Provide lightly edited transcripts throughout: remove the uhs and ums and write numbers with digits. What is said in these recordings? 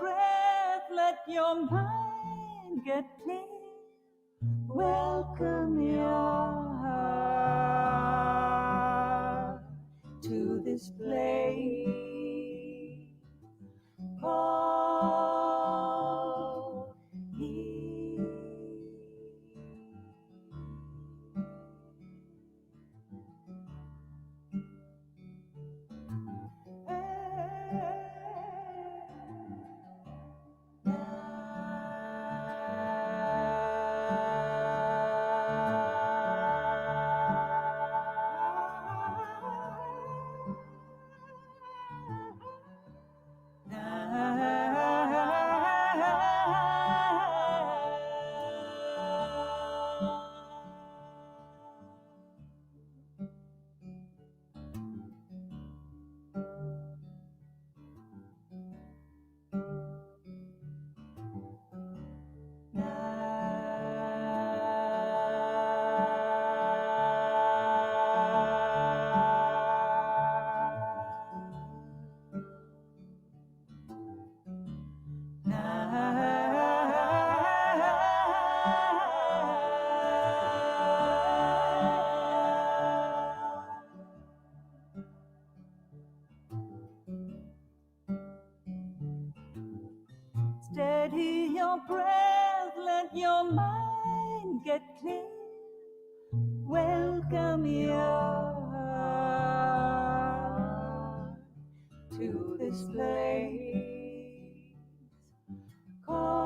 breath, let your mind get clear. Welcome your heart to this place called here. Steady your breath, let your mind get clear. Welcome your heart to this place called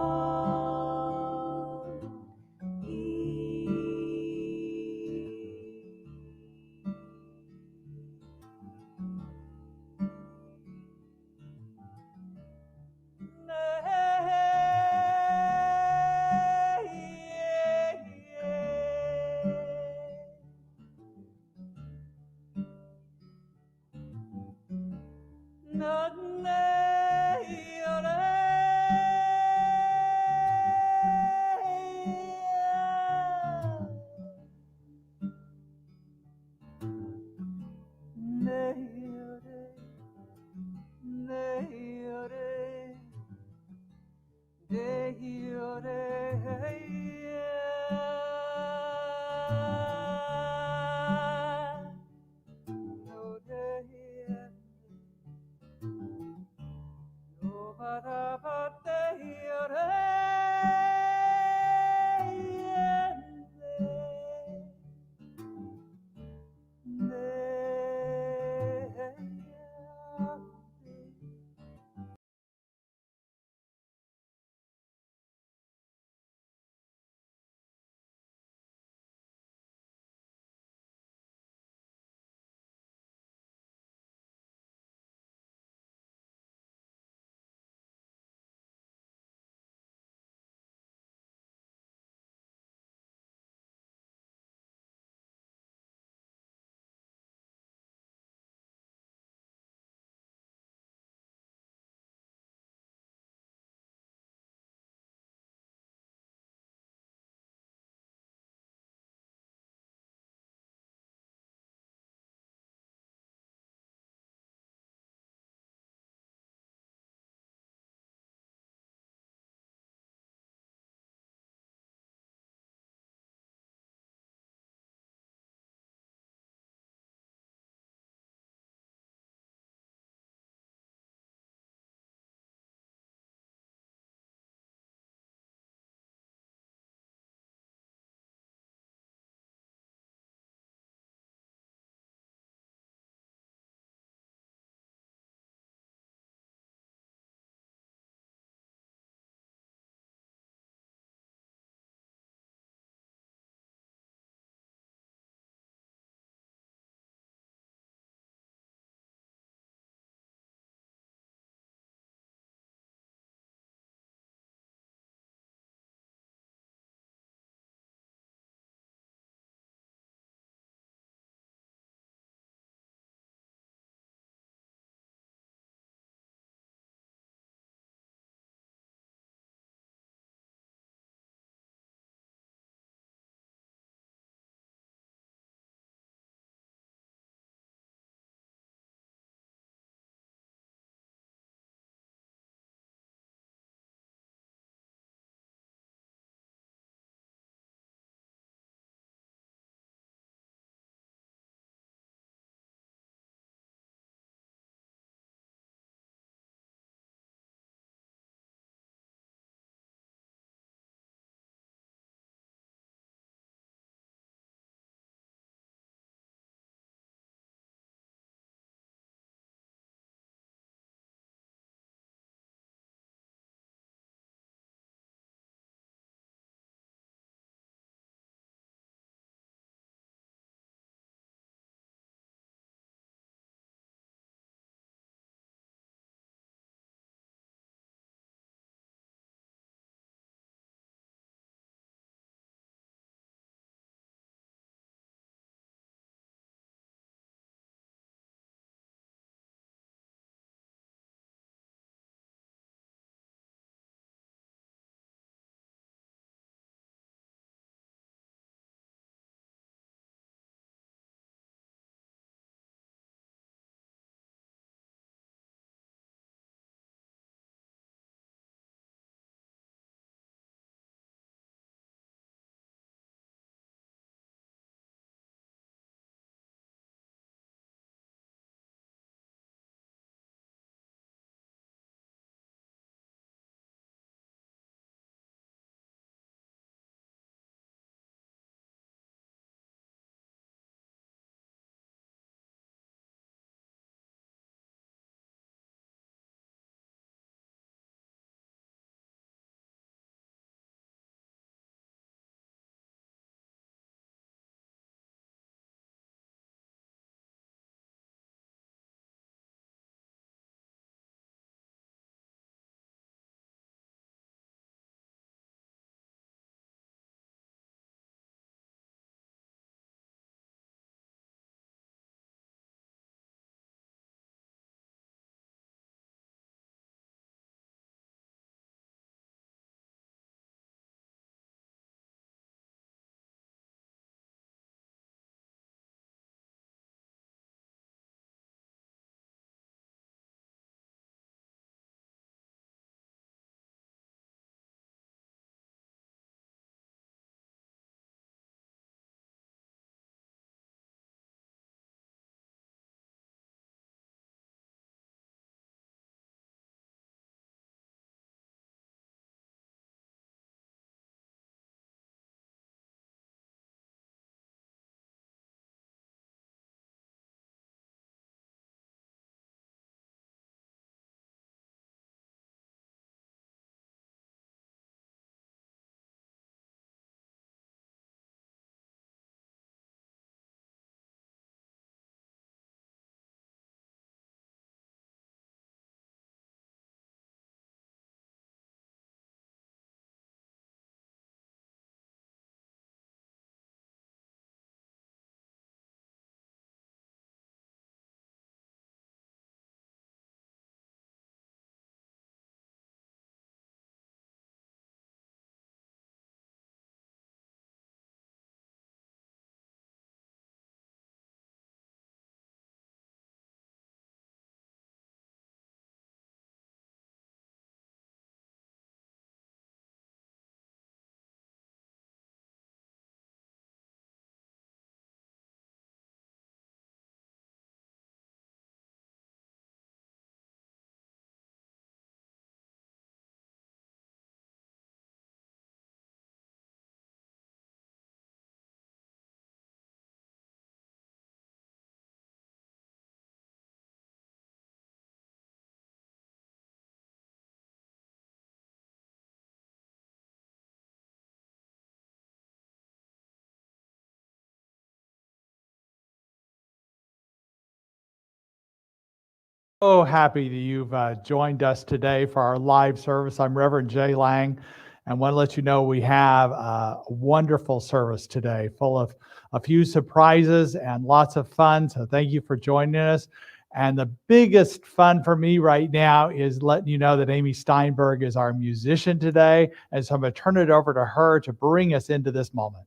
So happy that you've joined us today for our live service. I'm Reverend Jay Lang, and want to let you know we have a wonderful service today, full of a few surprises and lots of fun. So thank you for joining us. And the biggest fun for me right now is letting you know that Amy Steinberg is our musician today. And so I'm going to turn it over to her to bring us into this moment.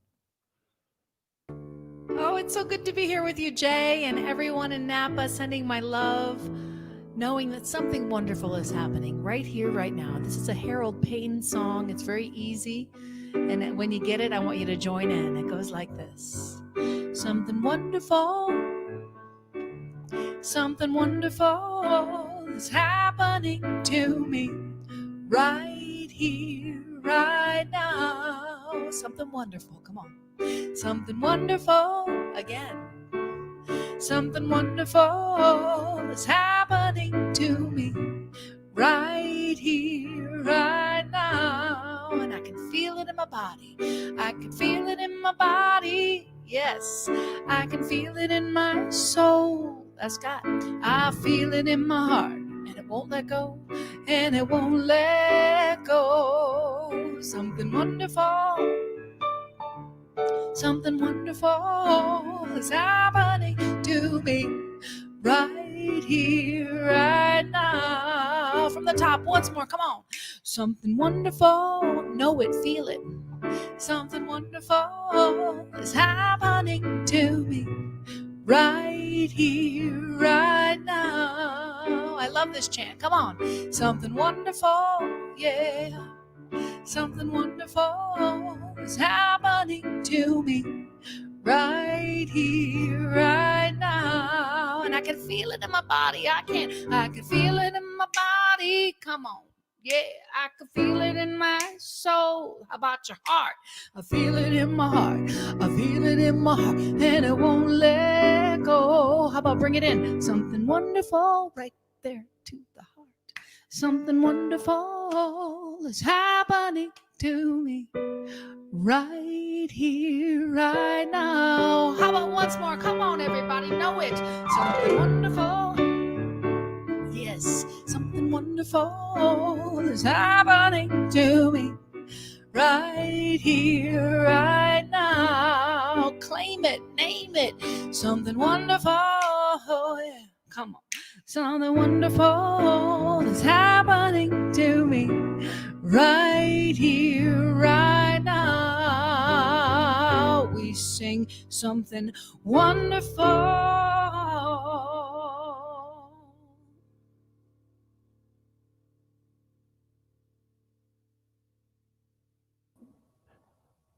Oh, it's so good to be here with you, Jay, and everyone in Napa, sending my love, knowing that something wonderful is happening right here, right now. This is a Harold Payne song. It's very easy. And when you get it, I want you to join in. It goes like this. Something wonderful is happening to me right here, right now. Something wonderful, come on. Something wonderful again. Something wonderful is happening to me right here, right now. And I can feel it in my body. I can feel it in my body. Yes, I can feel it in my soul. That's God. I feel it in my heart, and it won't let go, and it won't let go. Something wonderful. Something wonderful is happening to me right here, right now. From the top, once more, come on. Something wonderful, know it, feel it. Something wonderful is happening to me right here, right now. I love this chant, come on. Something wonderful, yeah. Something wonderful is happening to me right here, right now. And I can feel it in my body. I can feel it in my body. Come on. Yeah, I can feel it in my soul. How about your heart? I feel it in my heart. I feel it in my heart, and it won't let go. How about bring it in? Something wonderful right there to the heart. Something wonderful is happening to me right here, right now. How about once more? Come on, everybody, know it. Something wonderful. Yes, something wonderful is happening to me right here, right now. Claim it, name it. Something wonderful. Oh, yeah. Come on. Something wonderful is happening to me right here, right now. We sing something wonderful.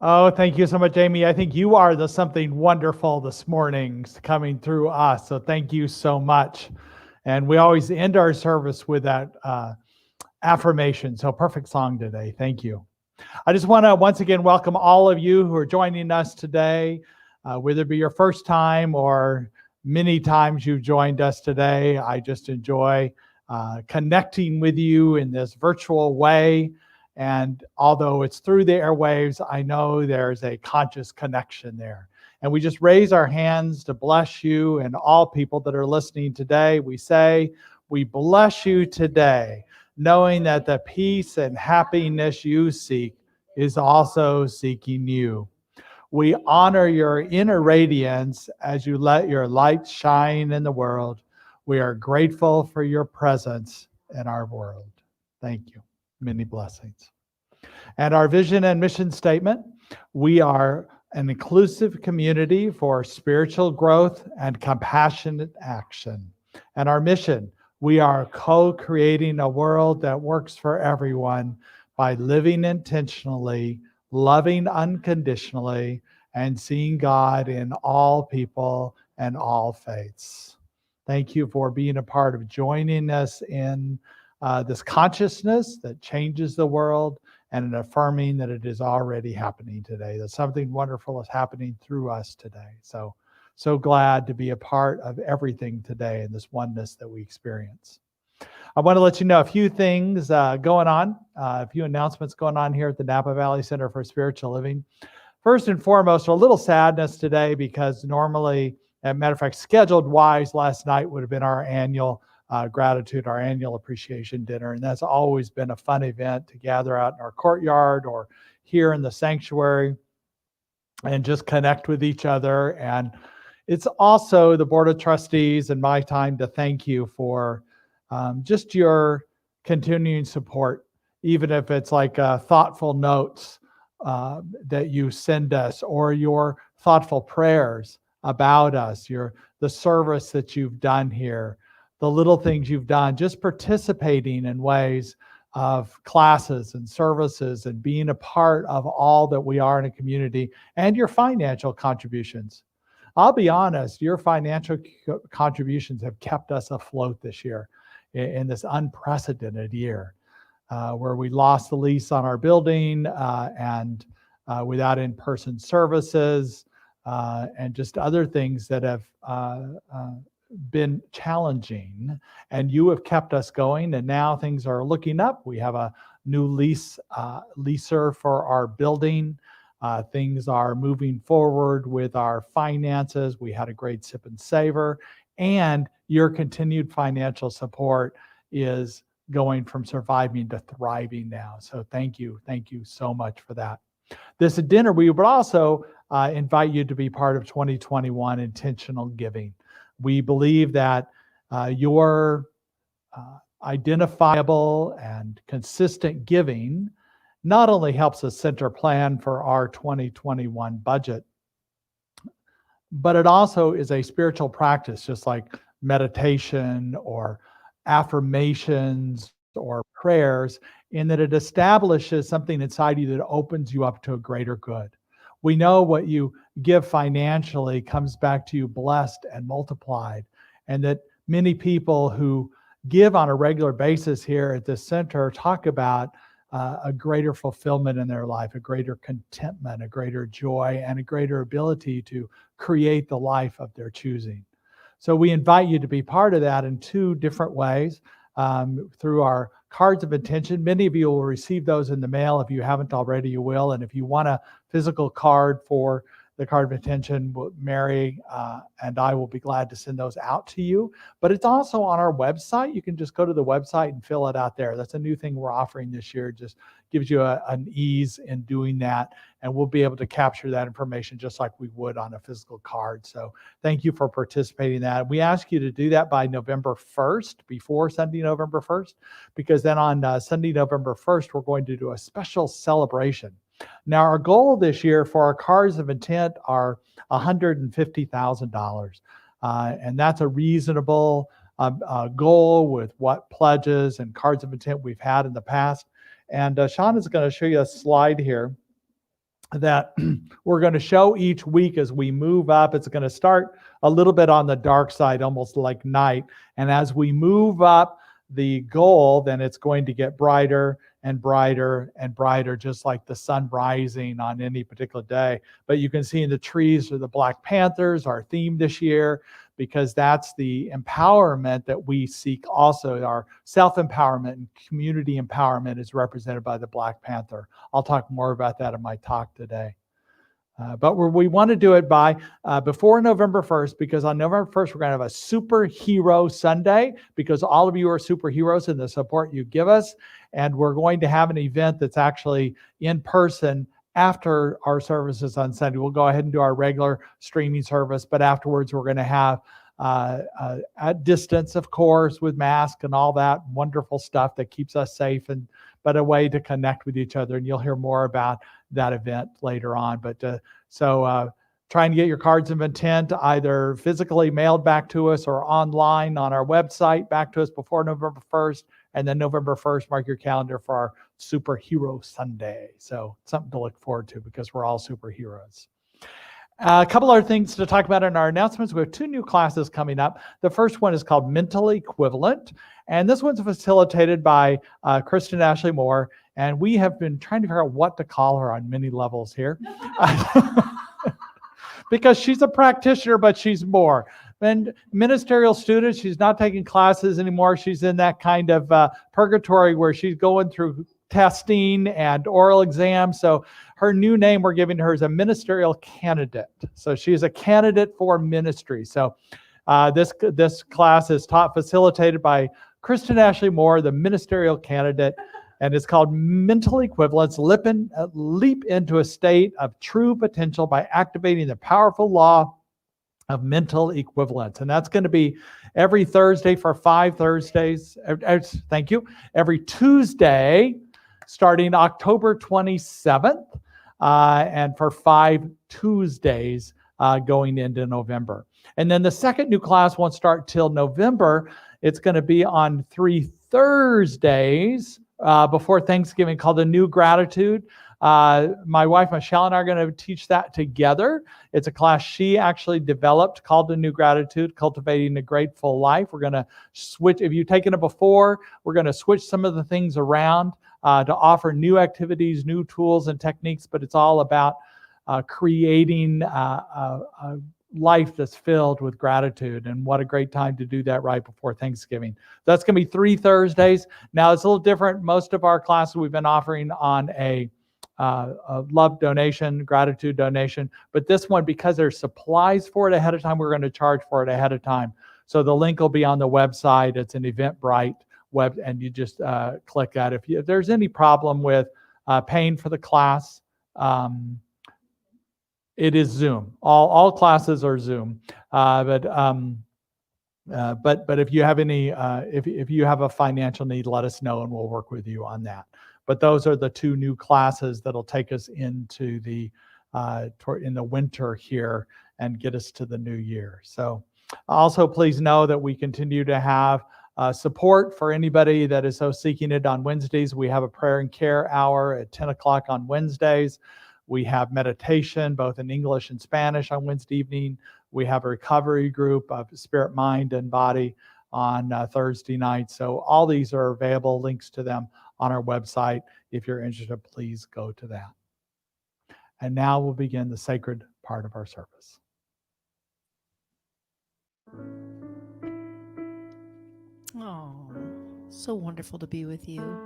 Oh, thank you so much, Amy. I think you are the something wonderful this morning coming through us. So thank you so much. And we always end our service with that affirmation. So perfect song today. Thank you. I just want to once again welcome all of you who are joining us today, whether it be your first time or many times you've joined us today. I just enjoy connecting with you in this virtual way. And although it's through the airwaves, I know there's a conscious connection there. And we just raise our hands to bless you and all people that are listening today. We say, we bless you today, knowing that the peace and happiness you seek is also seeking you. We honor your inner radiance as you let your light shine in the world. We are grateful for your presence in our world. Thank you. Many blessings. And our vision and mission statement, we are an inclusive community for spiritual growth and compassionate action. And our mission, we are co-creating a world that works for everyone by living intentionally, loving unconditionally, and seeing God in all people and all faiths. Thank you for being a part of joining us in this consciousness that changes the world and in affirming that it is already happening today, that something wonderful is happening through us today. So glad to be a part of everything today in this oneness that we experience. I want to let you know a few things going on, a few announcements going on here at the Napa Valley Center for Spiritual Living. First and foremost, a little sadness today because normally, as a matter of fact, scheduled wise, last night would have been our annual gratitude, our annual appreciation dinner. And that's always been a fun event to gather out in our courtyard or here in the sanctuary and just connect with each other. And it's also the Board of Trustees and my time to thank you for just your continuing support, even if it's like thoughtful notes that you send us, or your thoughtful prayers about us, the service that you've done here, the little things you've done, just participating in ways of classes and services and being a part of all that we are in a community, and your financial contributions. I'll be honest, your financial contributions have kept us afloat this year in this unprecedented year where we lost the lease on our building and without in-person services and just other things that have been challenging, and you have kept us going, and now things are looking up. We have a new leaser for our building. Things are moving forward with our finances. We had a great sip and savor, and your continued financial support is going from surviving to thriving now. So thank you so much for that. This dinner, we would also invite you to be part of 2021 intentional giving. We believe that your identifiable and consistent giving not only helps us center plan for our 2021 budget, but it also is a spiritual practice, just like meditation or affirmations or prayers, in that it establishes something inside you that opens you up to a greater good. We know what you give financially comes back to you blessed and multiplied, and that many people who give on a regular basis here at this center talk about a greater fulfillment in their life, a greater contentment, a greater joy, and a greater ability to create the life of their choosing. So we invite you to be part of that in two different ways. Through our cards of intention. Many of you will receive those in the mail. If you haven't already, you will. And if you want a physical card for the card of intention, Mary and I will be glad to send those out to you. But it's also on our website. You can just go to the website and fill it out there. That's a new thing we're offering this year. It just gives you an ease in doing that. And we'll be able to capture that information just like we would on a physical card. So thank you for participating in that. We ask you to do that by November 1st, before Sunday, November 1st, because then on Sunday, November 1st, we're going to do a special celebration. Now, our goal this year for our cards of intent are $150,000. And that's a reasonable goal with what pledges and cards of intent we've had in the past. And Sean is going to show you a slide here that we're going to show each week as we move up. It's going to start a little bit on the dark side, almost like night. And as we move up the goal, then it's going to get brighter and brighter and brighter, just like the sun rising on any particular day. But you can see in the trees are the Black Panthers, our theme this year, because that's the empowerment that we seek also. Our self-empowerment and community empowerment is represented by the Black Panther. I'll talk more about that in my talk today. But we want to do it by before November 1st, because on November 1st, we're going to have a Superhero Sunday, because all of you are superheroes in the support you give us. And we're going to have an event that's actually in person after our services on Sunday. We'll go ahead and do our regular streaming service, but afterwards we're going to have at distance, of course, with masks and all that wonderful stuff that keeps us safe, but a way to connect with each other. And you'll hear more about that event later on. But so trying to get your cards of intent either physically mailed back to us or online on our website back to us before November 1st. And then November 1st, mark your calendar for our Superhero Sunday. So something to look forward to, because we're all superheroes. A couple other things to talk about in our announcements. We have 2 new classes coming up. The first one is called Mental Equivalent. And this one's facilitated by Kristin Ashley Moore. And we have been trying to figure out what to call her on many levels here. Because she's a practitioner, but she's more. And ministerial student, she's not taking classes anymore. She's in that kind of purgatory where she's going through testing and oral exams. So her new name we're giving her is a ministerial candidate. So she's a candidate for ministry. So This class is taught, facilitated by Kristin Ashley Moore, the ministerial candidate, and it's called Mental Equivalence, Leap into a State of True Potential by Activating the Powerful Law of Mental Equivalence. And that's going to be every Thursday for 5 Thursdays. Thank you. Every Tuesday, starting October 27th, and for 5 Tuesdays going into November. And then the second new class won't start till November. It's going to be on 3 Thursdays before Thanksgiving, called the New Gratitude. My wife, Michelle, and I are going to teach that together. It's a class she actually developed called the New Gratitude, Cultivating a Grateful Life. We're going to switch. If you've taken it before, we're going to switch some of the things around to offer new activities, new tools and techniques, but it's all about creating a life that's filled with gratitude. And what a great time to do that right before Thanksgiving. That's going to be 3 Thursdays. Now, it's a little different. Most of our classes we've been offering on a love donation, gratitude donation. But this one, because there's supplies for it ahead of time, we're going to charge for it ahead of time. So the link will be on the website. It's an Eventbrite web, and you just click that. If there's any problem with paying for the class, it is Zoom. All classes are Zoom. But if you have any, if you have a financial need, let us know and we'll work with you on that. But those are the 2 new classes that'll take us into the in the winter here and get us to the new year. So also please know that we continue to have support for anybody that is so seeking it on Wednesdays. We have a prayer and care hour at 10 o'clock on Wednesdays. We have meditation, both in English and Spanish, on Wednesday evening. We have a recovery group of spirit, mind, and body on Thursday night. So all these are available, links to them on our website. If you're interested, please go to that. And now we'll begin the sacred part of our service. Oh, so wonderful to be with you.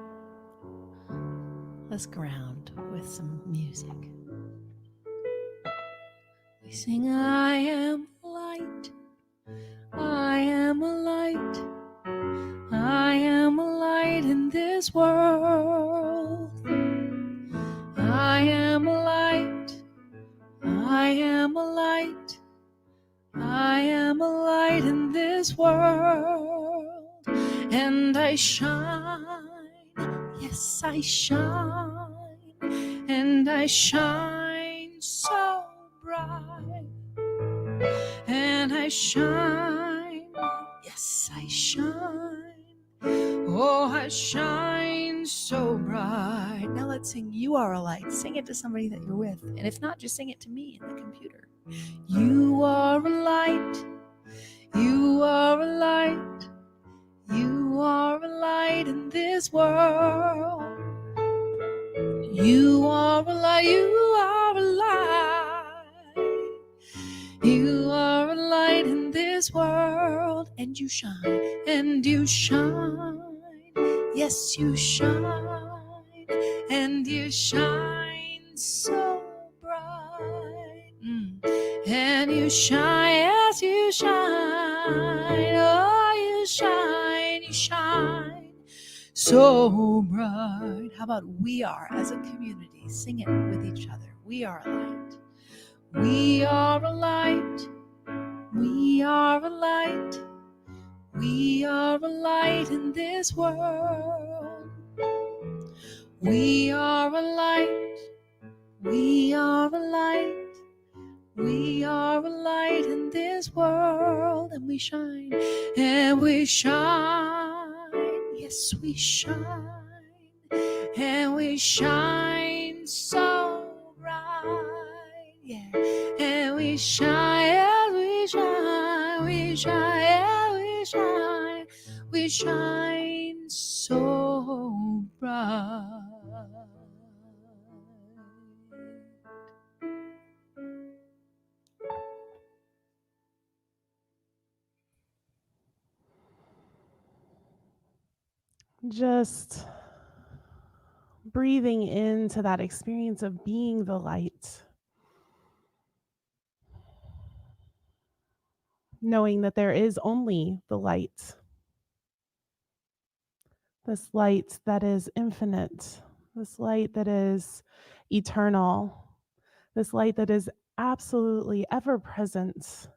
Let's ground with some music. We sing, I am light, I am a light, I am a light in this world. I am a light, I am a light, I am a light in this world. And I shine, yes I shine, and I shine so bright. And I shine, yes I shine, oh I shine so bright. Now let's sing You Are a Light. Sing it to somebody that you're with, and if not, just sing it to me in the computer. You are a light, you are a light, you are a light in this world. You are a light, you are a light, you are a light in this world. And you shine, and you shine, yes you shine, and you shine so bright. And you shine, yes you shine, oh you shine so bright. How about we are as a community? Sing it with each other. We are a light. We are a light. We are a light. We are a light in this world. We are a light. We are a light. We are a light in this world. And we shine. And we shine. Yes, we shine. And we shine so bright. Yeah. And we shine. And we shine. We shine. And we shine. We shine so bright. Just breathing into that experience of being the light. knowing that there is only the light, this light that is infinite, this light that is eternal, this light that is absolutely ever present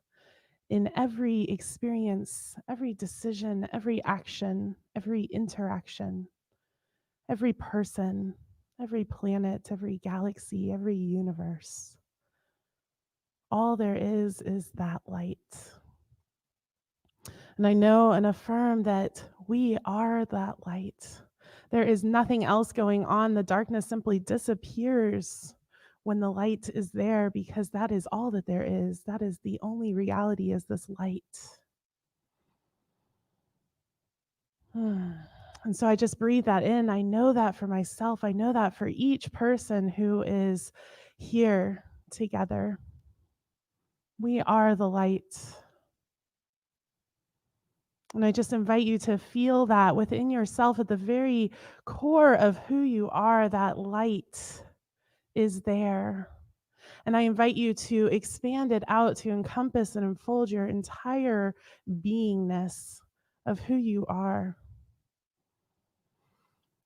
in every experience, every decision, every action, every interaction, every person, every planet, every galaxy, every universe. All there is that light. And I know and affirm that we are that light. There is nothing else going on. The darkness simply disappears when the light is there, because that is all that there is. That is the only reality, is this light. And so I just breathe that in. I know that for myself. I know that for each person who is here together. We are the light. And I just invite you to feel that within yourself, at the very core of who you are. That light is there. And I invite you to expand it out to encompass and unfold your entire beingness of who you are.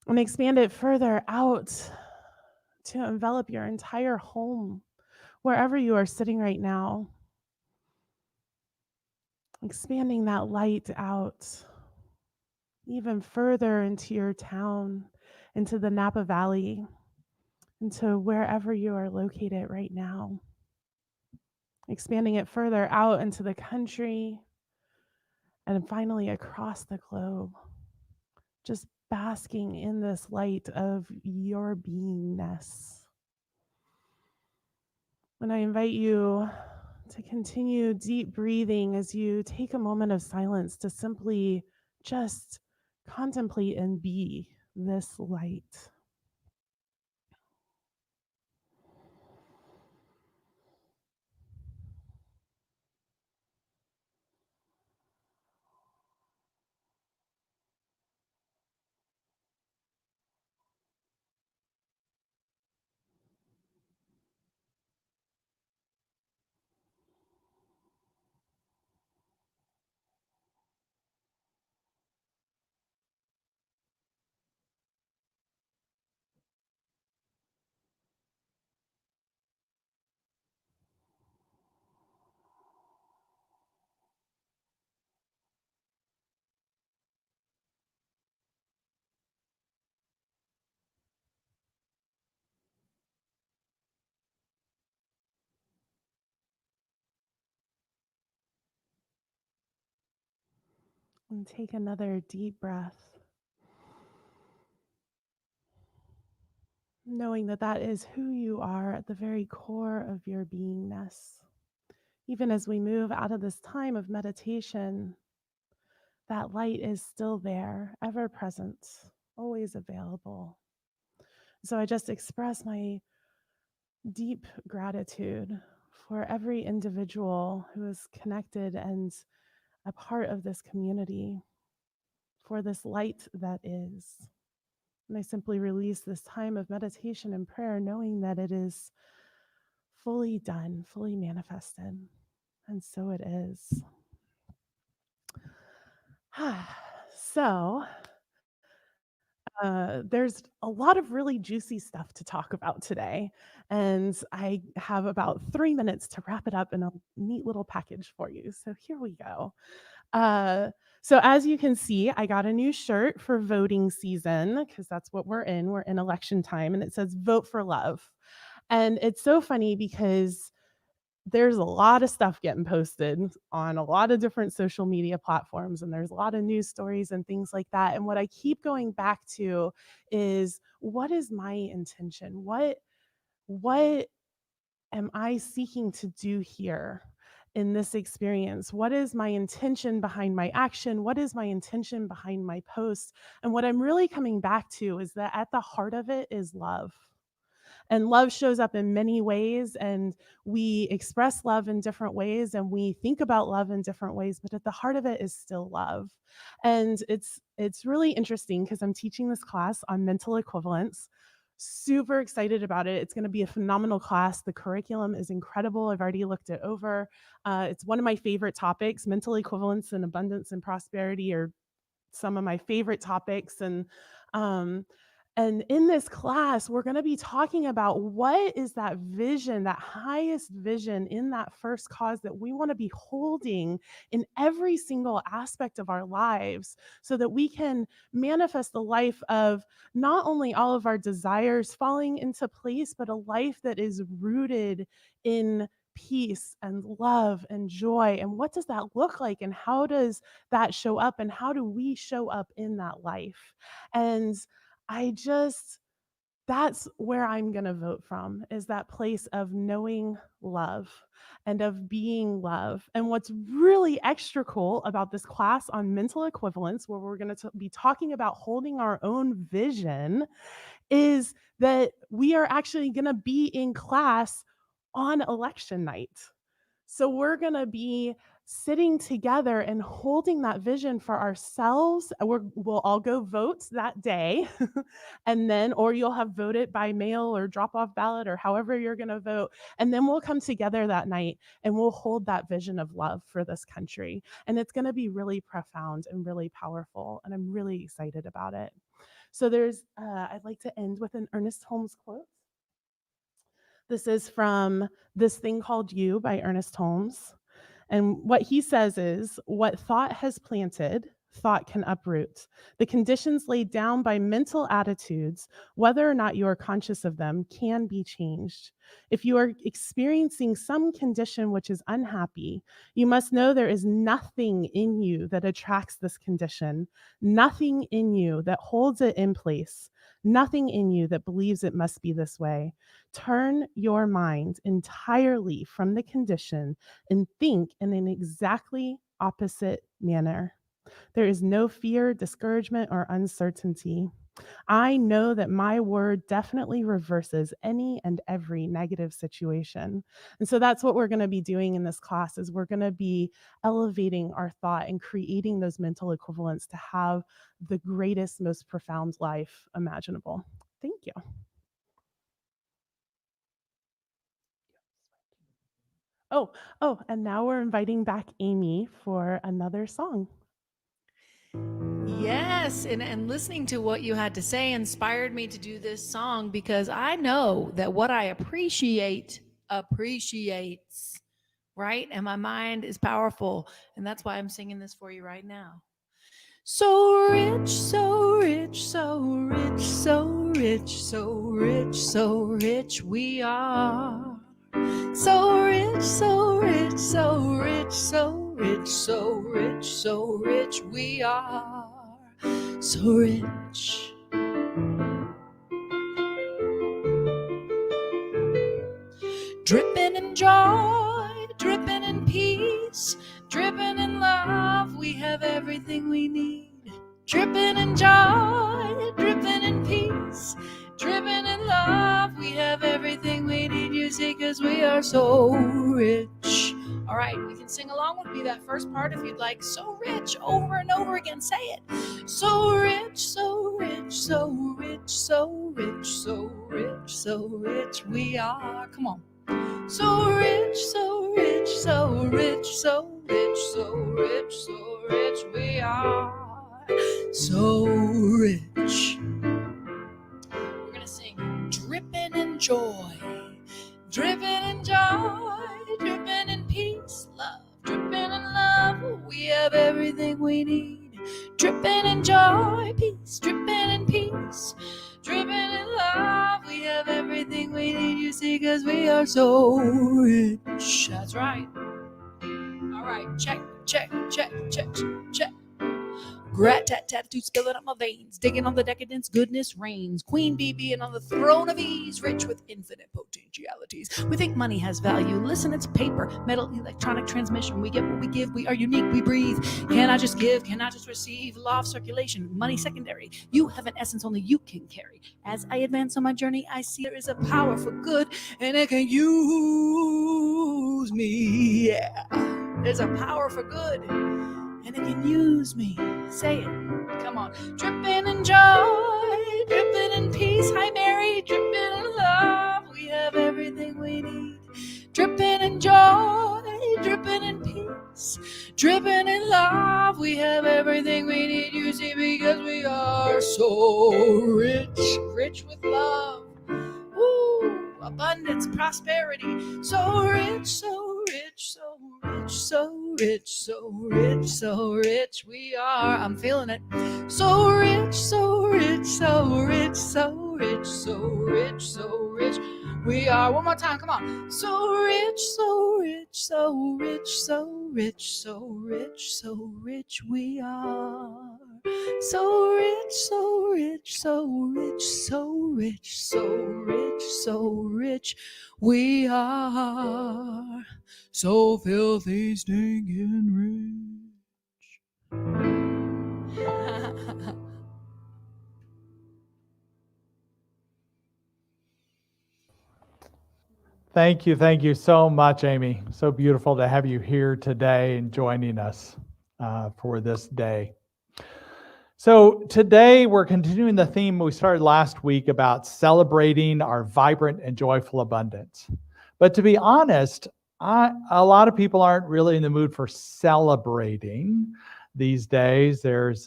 And expand it further out to envelop your entire home, wherever you are sitting right now. Expanding that light out even further into your town, into the Napa Valley, into wherever you are located right now. Expanding it further out into the country, and finally across the globe. Just basking in this light of your beingness. And I invite you to continue deep breathing as you take a moment of silence to simply just contemplate and be this light. And take another deep breath, knowing that that is who you are at the very core of your beingness. Even as we move out of this time of meditation, that light is still there, ever present, always available. So I just express my deep gratitude for every individual who is connected and a part of this community, for this light that is. And I simply release this time of meditation and prayer, knowing that it is fully done, fully manifested. And so it is. So, there's a lot of really juicy stuff to talk about today, and I have about 3 minutes to wrap it up in a neat little package for you. So here we go. So as you can see, I got a new shirt for voting season, because that's what we're in. We're in election time, and it says "Vote for Love." And it's so funny because there's a lot of stuff getting posted on a lot of different social media platforms, and there's a lot of news stories and things like that. And what I keep going back to is, what is my intention? What am I seeking to do here in this experience? What is my intention behind my action? What is my intention behind my post? And what I'm really coming back to is that at the heart of it is love. And love shows up in many ways, and we express love in different ways, and we think about love in different ways, but at the heart of it is still love. And it's really interesting because I'm teaching this class on mental equivalence. Super excited about it. It's going to be a phenomenal class. The curriculum is incredible. I've already looked it over. It's one of my favorite topics. Mental equivalence and abundance and prosperity are some of my favorite topics. And in this class, we're going to be talking about what is that vision, that highest vision in that first cause that we want to be holding in every single aspect of our lives, so that we can manifest the life of not only all of our desires falling into place, but a life that is rooted in peace and love and joy. And what does that look like? And how does that show up? And how do we show up in that life? And that's where I'm going to vote from, is that place of knowing love and of being love. And what's really extra cool about this class on mental equivalence, where we're going to be talking about holding our own vision, is that we are actually going to be in class on election night. So we're going to be sitting together and holding that vision for ourselves. We'll all go vote that day. And then, or you'll have voted by mail or drop off ballot or however you're going to vote. And then we'll come together that night and we'll hold that vision of love for this country. And it's going to be really profound and really powerful. And I'm really excited about it. So I'd like to end with an Ernest Holmes quote. This is from This Thing Called You by Ernest Holmes. And what he says is, what thought has planted, thought can uproot. The conditions laid down by mental attitudes, whether or not you are conscious of them, can be changed. If you are experiencing some condition which is unhappy, you must know there is nothing in you that attracts this condition, nothing in you that holds it in place, nothing in you that believes it must be this way. Turn your mind entirely from the condition and think in an exactly opposite manner. There is no fear, discouragement, or uncertainty. I know that my word definitely reverses any and every negative situation. And so that's what we're going to be doing in this class, is we're going to be elevating our thought and creating those mental equivalents to have the greatest, most profound life imaginable. Thank you. Oh, and now we're inviting back Amy for another song. Yes, and listening to what you had to say inspired me to do this song, because I know that what I appreciate appreciates, right? And my mind is powerful, and that's why I'm singing this for you right now. So rich, so rich, so rich, so rich, so rich, so rich we are. So rich, so rich, so rich, so rich, so rich, so rich we are. So rich. Dripping in joy, dripping in peace, dripping in love, we have everything we need. Dripping in joy, dripping in peace, dripping in love, we have everything we need, you see, because we are so rich. All right, you can sing along with me that first part if you'd like. So rich, over and over again, say it. So rich, so rich, so rich, so rich, so rich, so rich we are. Come on. So rich, so rich, so rich, so rich, so rich, so rich we are. So rich. We're gonna sing dripping in joy, dripping in joy, dripping in peace, love, dripping in love, we have everything we need. Dripping in joy, peace, dripping in peace, dripping in love, we have everything we need, you see, because we are so rich. That's right. All right, check, check, check, check, check. Grat-tat-tat-too, spilling up my veins, digging on the decadence, goodness reigns. Queen bee being on the throne of ease, rich with infinite potentialities. We think money has value. Listen, it's paper, metal, electronic transmission. We get what we give. We are unique. We breathe. Can I just give? Can I just receive? Law of circulation. Money secondary. You have an essence only you can carry. As I advance on my journey, I see there is a power for good, and it can use me. Yeah, there's a power for good, and it can use me. Say it. Come on. Dripping in joy, dripping in peace. Hi, Mary. Dripping dripping in love. We have everything we need, you see, because we are so rich, rich with love. Woo, abundance, prosperity, so rich, so rich, so rich, so rich, so rich, so rich we are. I'm feeling it. So rich, so rich, so rich, so rich, so rich, so rich we are. One more time, come on. So rich, so rich, so rich, so rich, so rich, so rich we are. So rich, so rich, so rich, so rich, so rich, so rich we are. So filthy, stinking rich. Thank you so much, Amy. So beautiful to have you here today and joining us for this day. So today we're continuing the theme we started last week about celebrating our vibrant and joyful abundance. But to be honest, a lot of people aren't really in the mood for celebrating these days. There's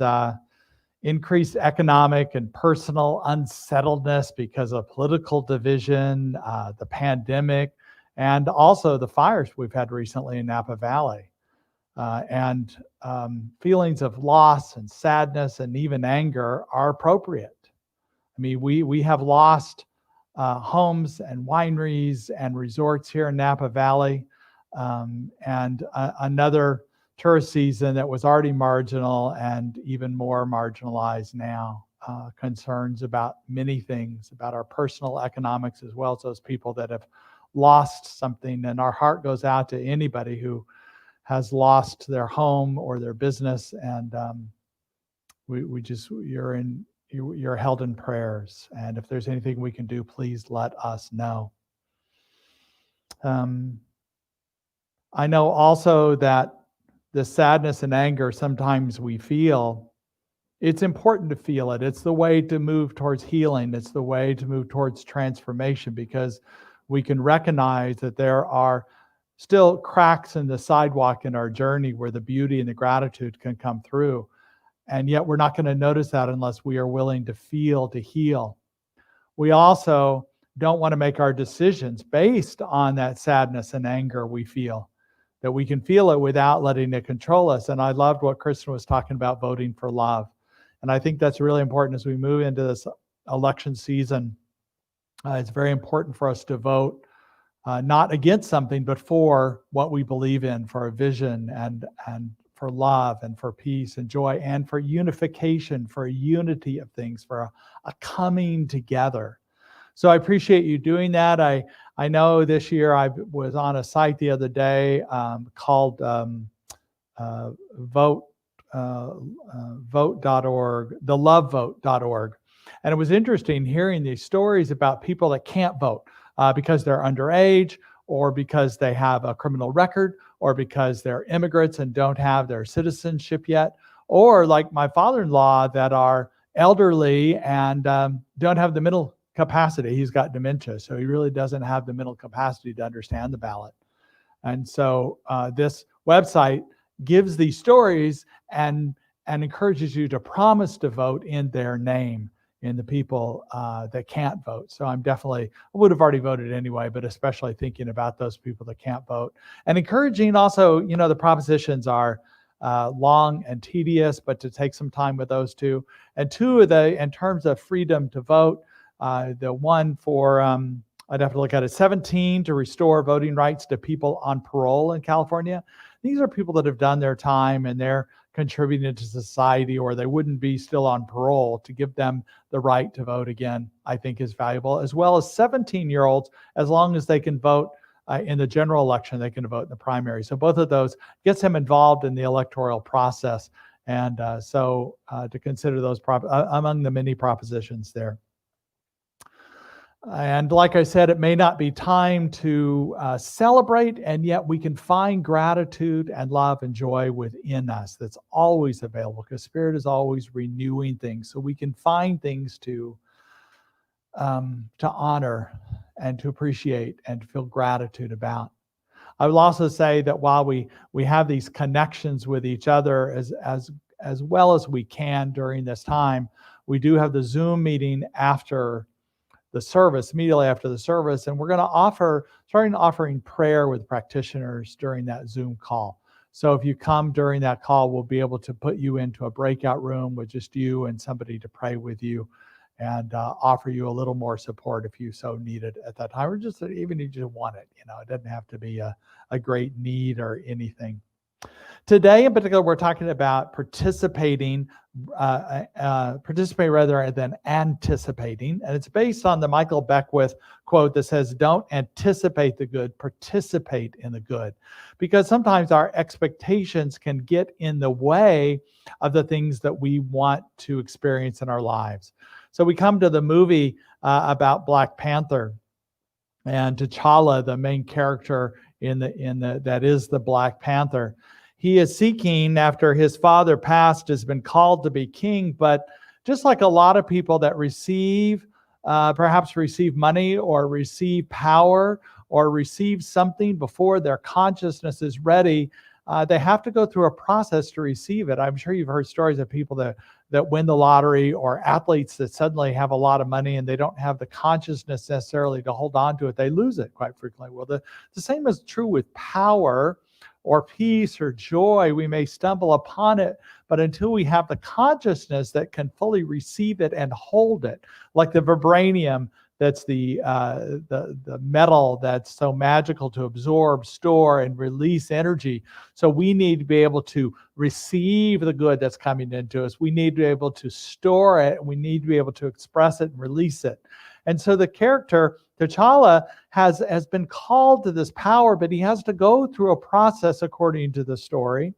increased economic and personal unsettledness because of political division, the pandemic, and also the fires we've had recently in Napa Valley. And feelings of loss and sadness and even anger are appropriate. I mean, we have lost homes and wineries and resorts here in Napa Valley, and another tourist season that was already marginal and even more marginalized now. Concerns about many things, about our personal economics, as well as those people that have lost something. And our heart goes out to anybody who has lost their home or their business, and you're held in prayers. And if there's anything we can do, please let us know. I know also that the sadness and anger sometimes we feel, it's important to feel it. It's the way to move towards healing. It's the way to move towards transformation, because we can recognize that there are still cracks in the sidewalk in our journey where the beauty and the gratitude can come through. And yet we're not going to notice that unless we are willing to feel, to heal. We also don't want to make our decisions based on that sadness and anger we feel, that we can feel it without letting it control us. And I loved what Kristin was talking about, voting for love. And I think that's really important as we move into this election season. It's very important for us to vote not against something, but for what we believe in, for a vision and for love and for peace and joy and for unification, for a unity of things, for a coming together. So I appreciate you doing that. I know this year I was on a site the other day called vote.org, thelovevote.org. And it was interesting hearing these stories about people that can't vote because they're underage, or because they have a criminal record, or because they're immigrants and don't have their citizenship yet, or like my father-in-law that are elderly and don't have the mental capacity. He's got dementia, so he really doesn't have the mental capacity to understand the ballot. And so this website gives these stories and encourages you to promise to vote in their name, in the people that can't vote. So I would have already voted anyway, but especially thinking about those people that can't vote. And encouraging also, the propositions are long and tedious, but to take some time with those two. And two of in terms of freedom to vote, the one for, I'd have to look at it, 17, to restore voting rights to people on parole in California. These are people that have done their time and they're contributing to society, or they wouldn't be still on parole. To give them the right to vote again, I think is valuable, as well as 17-year-olds, as long as they can vote in the general election, they can vote in the primary. So both of those gets them involved in the electoral process. And so to consider those among the many propositions there. And like I said, it may not be time to celebrate, and yet we can find gratitude and love and joy within us that's always available, because Spirit is always renewing things. So we can find things to honor and to appreciate and to feel gratitude about. I will also say that while we have these connections with each other as well as we can during this time, we do have the Zoom meeting after the service, immediately after the service, and we're going to starting offering prayer with practitioners during that Zoom call. So if you come during that call, we'll be able to put you into a breakout room with just you and somebody to pray with you and offer you a little more support if you so need it at that time, or just even if you just want it. It doesn't have to be a great need or anything. Today in particular, we're talking about participating rather than anticipating. And it's based on the Michael Beckwith quote that says, don't anticipate the good, participate in the good. Because sometimes our expectations can get in the way of the things that we want to experience in our lives. So we come to the movie about Black Panther, and T'Challa, the main character that is the Black Panther. He is seeking, after his father passed, has been called to be king, but just like a lot of people that perhaps receive money or receive power or receive something before their consciousness is ready, they have to go through a process to receive it. I'm sure you've heard stories of people that win the lottery, or athletes that suddenly have a lot of money and they don't have the consciousness necessarily to hold on to it. They lose it quite frequently. Well, the same is true with power or peace or joy. We may stumble upon it, but until we have the consciousness that can fully receive it and hold it, like the vibranium, that's the metal that's so magical to absorb, store, and release energy. So we need to be able to receive the good that's coming into us. We need to be able to store it. We need to be able to express it and release it. And so the character, T'Challa, has been called to this power, but he has to go through a process, according to the story,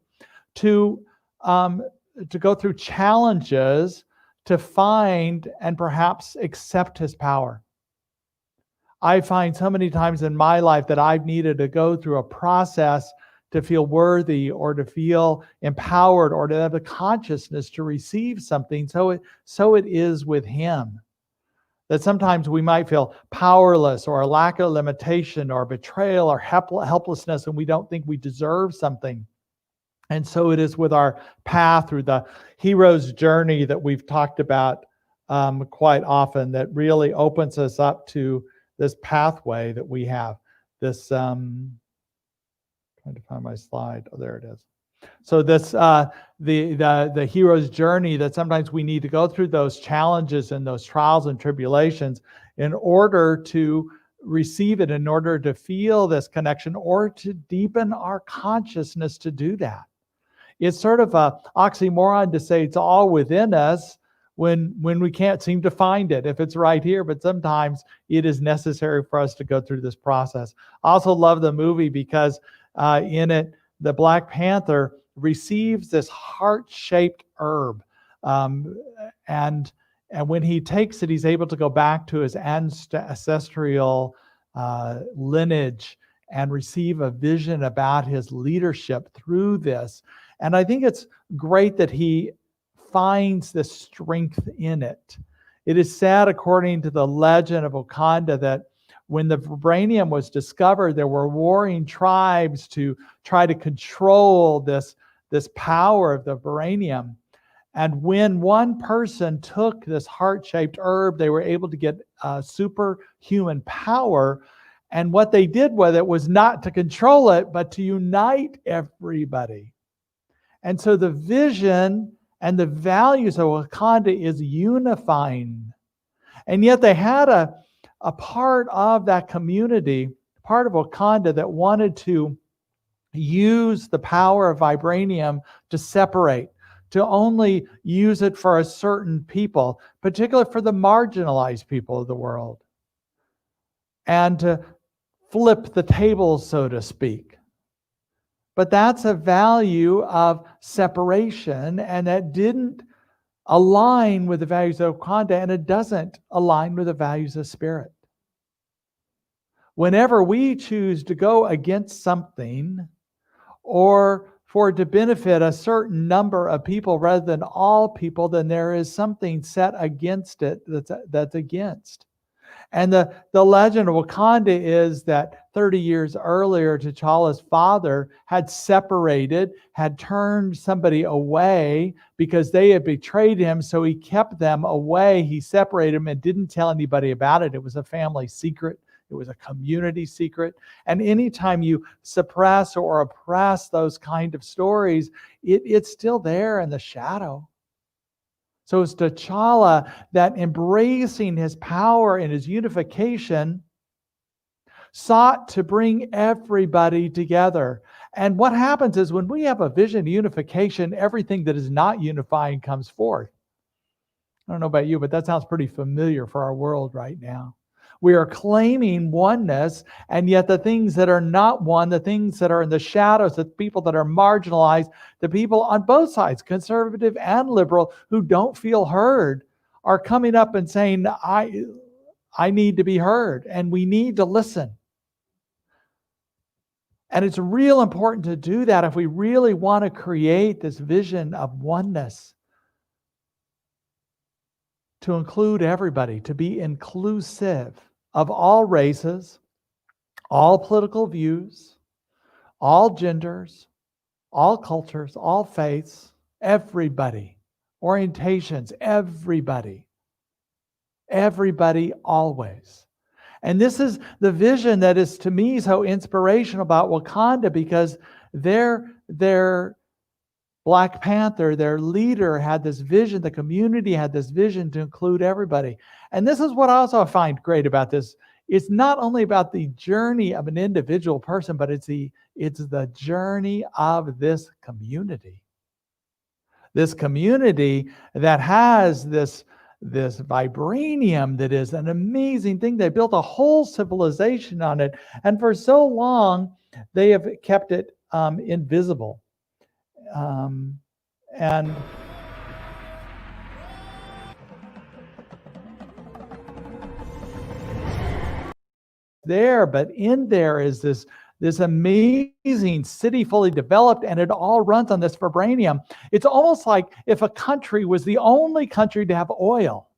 to go through challenges to find and perhaps accept his power. I find so many times in my life that I've needed to go through a process to feel worthy or to feel empowered or to have the consciousness to receive something. So it is with him. That sometimes we might feel powerless or a lack of limitation or betrayal or helplessness, and we don't think we deserve something. And so it is with our path through the hero's journey that we've talked about quite often, that really opens us up to this pathway that we have. This, trying to find my slide. Oh, there it is. So this, the hero's journey, that sometimes we need to go through those challenges and those trials and tribulations in order to receive it, in order to feel this connection, or to deepen our consciousness to do that. It's sort of an oxymoron to say it's all within us when we can't seem to find it, if it's right here, but sometimes it is necessary for us to go through this process. I also love the movie because in it, the Black Panther receives this heart-shaped herb. And when he takes it, he's able to go back to his ancestral lineage and receive a vision about his leadership through this. And I think it's great that he finds the strength in it. It is said, according to the legend of Wakanda, that when the vibranium was discovered, there were warring tribes to try to control this power of the vibranium. And when one person took this heart-shaped herb, they were able to get superhuman power. And what they did with it was not to control it, but to unite everybody. And so the vision and the values of Wakanda is unifying. And yet they had a part of that community, part of Wakanda, that wanted to use the power of vibranium to separate, to only use it for a certain people, particularly for the marginalized people of the world, and to flip the tables, so to speak. But that's a value of separation, and that didn't align with the values of Wakanda, and it doesn't align with the values of spirit. Whenever we choose to go against something, or for it to benefit a certain number of people rather than all people, then there is something set against it that's against. And the legend of Wakanda is that 30 years earlier, T'Challa's father had separated, had turned somebody away because they had betrayed him. So he kept them away. He separated them and didn't tell anybody about it. It was a family secret. It was a community secret. And anytime you suppress or oppress those kind of stories, it's still there in the shadow. So it's T'Challa that, embracing his power and his unification, sought to bring everybody together. And what happens is when we have a vision of unification, everything that is not unifying comes forth. I don't know about you, but that sounds pretty familiar for our world right now. We are claiming oneness, and yet the things that are not one, the things that are in the shadows, the people that are marginalized, the people on both sides, conservative and liberal, who don't feel heard, are coming up and saying, I need to be heard, and we need to listen. And it's real important to do that if we really want to create this vision of oneness, to include everybody, to be inclusive of all races, all political views, all genders, all cultures, all faiths, everybody, orientations, everybody always. And this is the vision that is, to me, so inspirational about Wakanda, because their Black Panther, their leader, had this vision, the community had this vision to include everybody. And this is what I also find great about this. It's not only about the journey of an individual person, but it's the journey of this community. This community that has this vibranium that is an amazing thing. They built a whole civilization on it. And for so long, they have kept it invisible. And there, but in there is this amazing city fully developed, and it all runs on this vibranium. It's almost like if a country was the only country to have oil,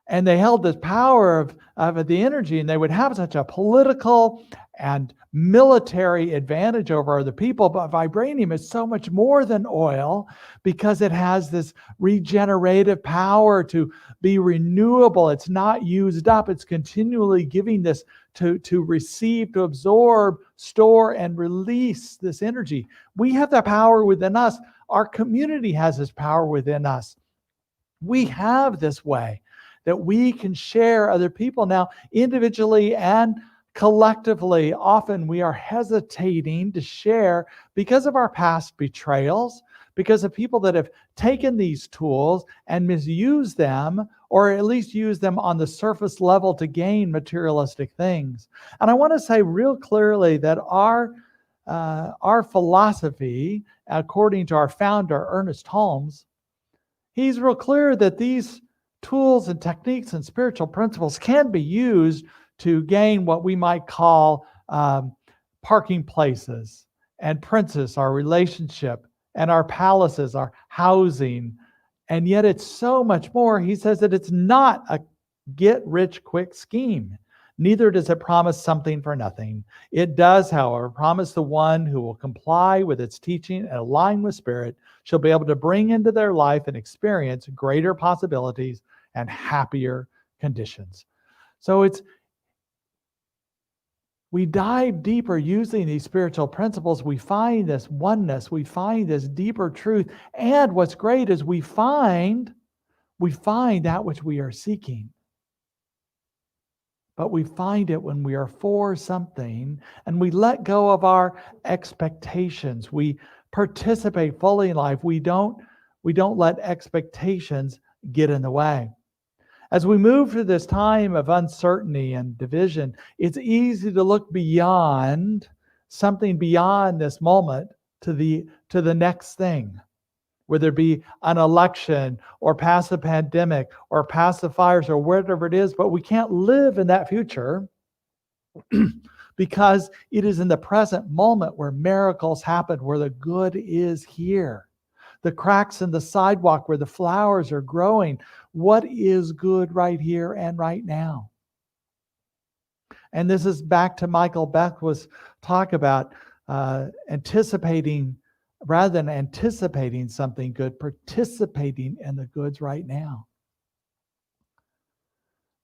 and they held this power of the energy, and they would have such a political and military advantage over other people. But vibranium is so much more than oil, because it has this regenerative power to be renewable. It's not used up. It's continually giving this to receive, to absorb, store, and release this energy. We have that power within us. Our community has this power within us. We have this way that we can share other people. Now, individually and collectively, often we are hesitating to share because of our past betrayals, because of people that have taken these tools and misused them, or at least used them on the surface level to gain materialistic things. And I want to say real clearly that our philosophy, according to our founder, Ernest Holmes, he's real clear that these tools and techniques and spiritual principles can be used to gain what we might call parking places and princes, our relationship, and our palaces, our housing. And yet it's so much more. He says that it's not a get-rich-quick scheme. Neither does it promise something for nothing. It does, however, promise the one who will comply with its teaching and align with spirit shall be able to bring into their life and experience greater possibilities and happier conditions. So we dive deeper using these spiritual principles. We find this oneness. We find this deeper truth. And what's great is we find that which we are seeking. But we find it when we are for something and we let go of our expectations. We participate fully in life. We don't let expectations get in the way. As we move through this time of uncertainty and division, it's easy to look beyond something beyond this moment to the next thing, whether it be an election or past the pandemic or past the fires or whatever it is. But we can't live in that future because it is in the present moment where miracles happen, where the good is here. the cracks in the sidewalk where the flowers are growing. What is good right here and right now? And this is back to Michael Beckwith's talk about anticipating, rather than anticipating something good, participating in the goods right now.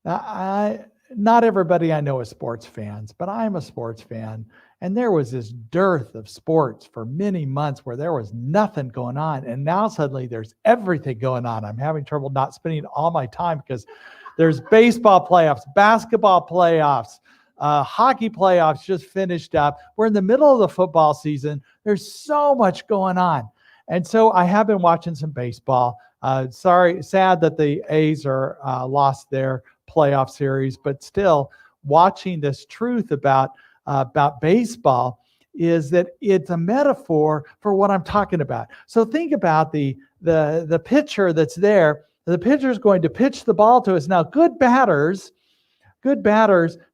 Now, not everybody I know is sports fans, but I'm a sports fan. And there was this dearth of sports for many months where there was nothing going on. And now suddenly there's everything going on. I'm having trouble not spending all my time because there's baseball playoffs, basketball playoffs, hockey playoffs just finished up. We're in the middle of the football season. There's so much going on. And so I have been watching some baseball. Sad that the A's are lost their playoff series, but still watching this truth about baseball is that it's a metaphor for what I'm talking about. So think about the pitcher that's there. The pitcher is going to pitch the ball to us. Now, good batters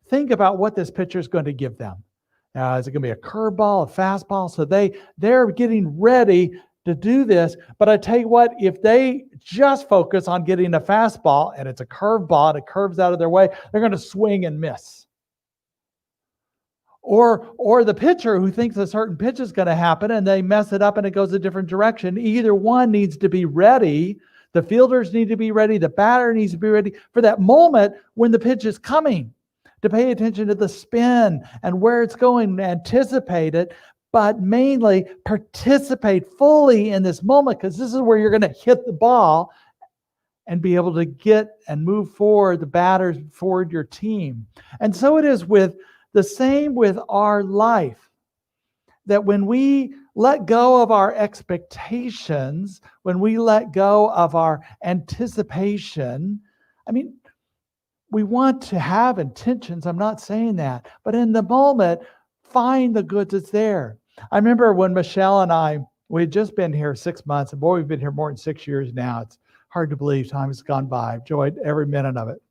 think about what this pitcher is going to give them. Is it going to be a curveball, a fastball? So they're getting ready to do this. But I tell you what, if they just focus on getting a fastball and it's a curveball and it curves out of their way, they're going to swing and miss. Or the pitcher who thinks a certain pitch is going to happen and they mess it up and it goes a different direction. Either one needs to be ready. The fielders need to be ready. The batter needs to be ready for that moment when the pitch is coming, to pay attention to the spin and where it's going, anticipate it, but mainly participate fully in this moment, because this is where you're going to hit the ball and be able to get and move forward the batters, forward your team. And so it is with the same with our life, that when we let go of our expectations, when we let go of our anticipation, we want to have intentions. I'm not saying that, but in the moment, find the good that's there. I remember when Michelle and I, we had just been here 6 months, and boy, we've been here more than 6 years now. It's hard to believe time has gone by. I've enjoyed every minute of it.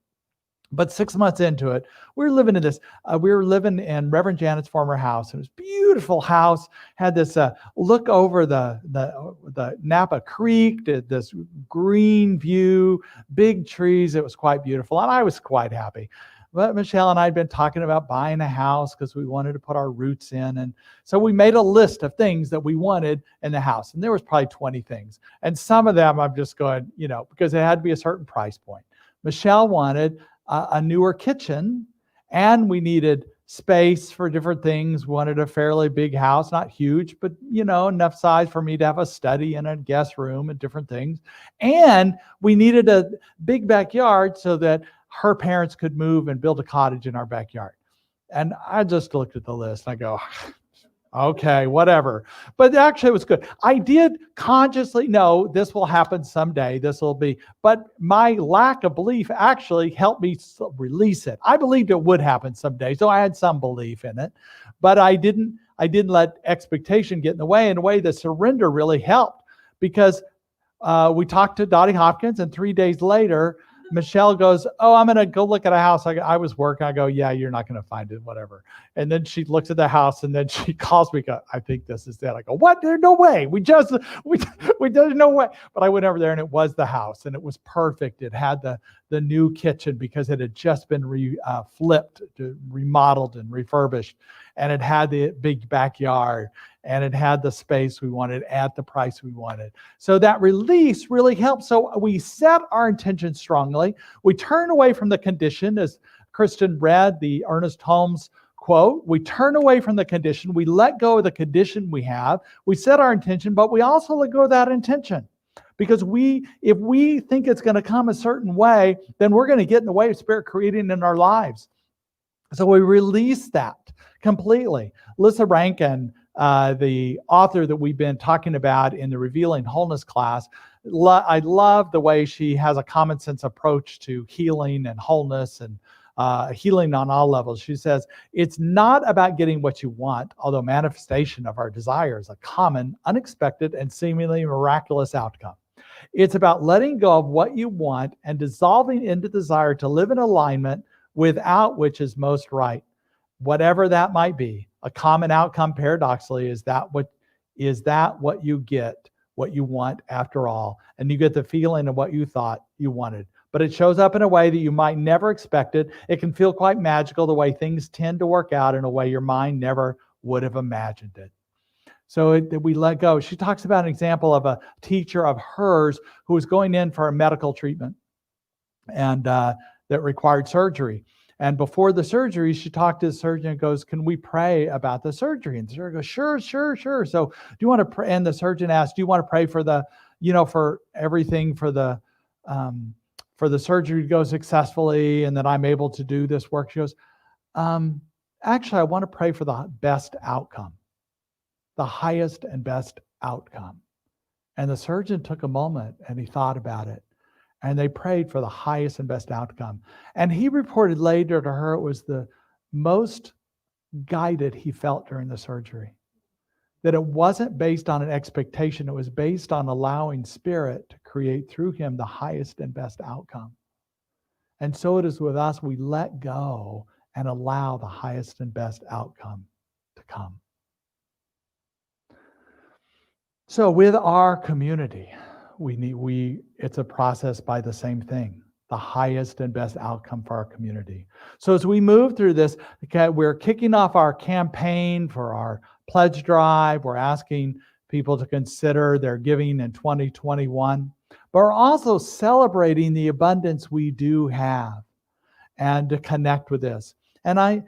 But 6 months into it, we were living in this. We were living in Reverend Janet's former house. It was a beautiful house. Had this look over the Napa Creek. Did this green view, big trees. It was quite beautiful, and I was quite happy. But Michelle and I had been talking about buying a house because we wanted to put our roots in, and so we made a list of things that we wanted in the house, and there was probably 20 things. And some of them I'm just going, because it had to be a certain price point. Michelle wanted a newer kitchen, and we needed space for different things. We wanted a fairly big house, not huge, but enough size for me to have a study and a guest room and different things. And we needed a big backyard so that her parents could move and build a cottage in our backyard. And I just looked at the list. I go, okay, whatever. But actually it was good. I did consciously know this will happen someday. This will be, but my lack of belief actually helped me release it. I believed it would happen someday, so I had some belief in it, but I didn't let expectation get in the way. In a way, the surrender really helped, because we talked to Dottie Hopkins, and 3 days later, Michelle goes, "Oh, I'm going to go look at a house." I was working. I go, "Yeah, you're not going to find it, whatever." And then she looks at the house, and then she calls me, "I think this is it." I go, "What? There's no way. There's no way." But I went over there, and it was the house, and it was perfect. It had the new kitchen because it had just been flipped, remodeled, and refurbished. And it had the big backyard, and it had the space we wanted at the price we wanted. So that release really helped. So we set our intention strongly. We turn away from the condition, as Kristin read the Ernest Holmes quote. We turn away from the condition. We let go of the condition we have. We set our intention, but we also let go of that intention. Because if we think it's going to come a certain way, then we're going to get in the way of Spirit creating in our lives. So we release that completely. Lissa Rankin, the author that we've been talking about in the Revealing Wholeness class, I love the way she has a common sense approach to healing and wholeness and healing on all levels. She says, it's not about getting what you want, although manifestation of our desire is a common, unexpected, and seemingly miraculous outcome. It's about letting go of what you want and dissolving into desire to live in alignment without which is most right. Whatever that might be, a common outcome paradoxically is that what you get what you want after all, and you get the feeling of what you thought you wanted. But it shows up in a way that you might never expect it. It can feel quite magical, the way things tend to work out in a way your mind never would have imagined it. So we let go. She talks about an example of a teacher of hers who was going in for a medical treatment and that required surgery. And before the surgery, she talked to the surgeon and goes, "Can we pray about the surgery?" And the surgeon goes, "Sure, sure, sure." So do you want to pray? And the surgeon asked, "Do you want to pray for the, for everything for the surgery to go successfully and that I'm able to do this work?" She goes, "Actually, I want to pray for the best outcome, the highest and best outcome." And the surgeon took a moment and he thought about it. And they prayed for the highest and best outcome. And he reported later to her it was the most guided he felt during the surgery. That it wasn't based on an expectation, it was based on allowing Spirit to create through him the highest and best outcome. And so it is with us. We let go and allow the highest and best outcome to come. So with our community, it's a process by the same thing, the highest and best outcome for our community. So as we move through this, we're kicking off our campaign for our pledge drive. We're asking people to consider their giving in 2021, but we're also celebrating the abundance we do have and to connect with this. And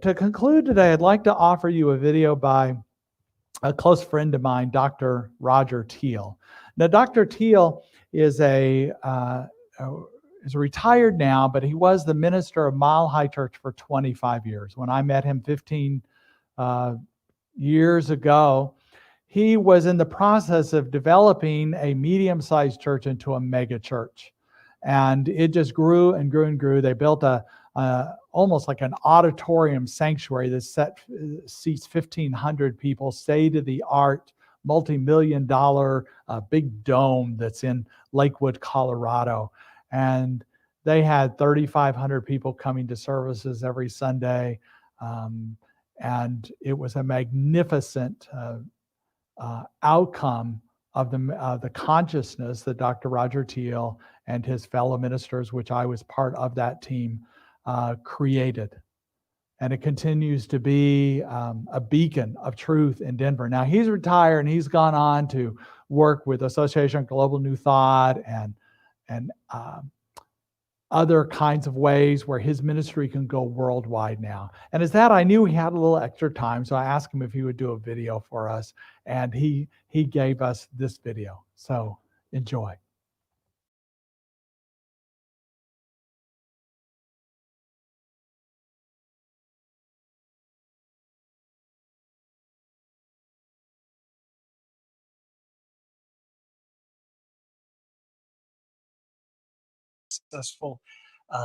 to conclude today, I'd like to offer you a video by a close friend of mine, Dr. Roger Teal. Now, Dr. Teal is retired now, but he was the minister of Mile High Church for 25 years. When I met him 15 years ago, he was in the process of developing a medium-sized church into a mega church. And it just grew and grew and grew. They built almost like an auditorium sanctuary that seats 1,500 people, state-of-the-art, multi-million-dollar big dome that's in Lakewood, Colorado. And they had 3,500 people coming to services every Sunday. And it was a magnificent outcome of the consciousness that Dr. Roger Teal and his fellow ministers, which I was part of that team, created. And it continues to be a beacon of truth in Denver. Now, he's retired and he's gone on to work with Association of Global New Thought and other kinds of ways where his ministry can go worldwide now. And as that, I knew he had a little extra time, so I asked him if he would do a video for us, and he gave us this video. So enjoy. Successful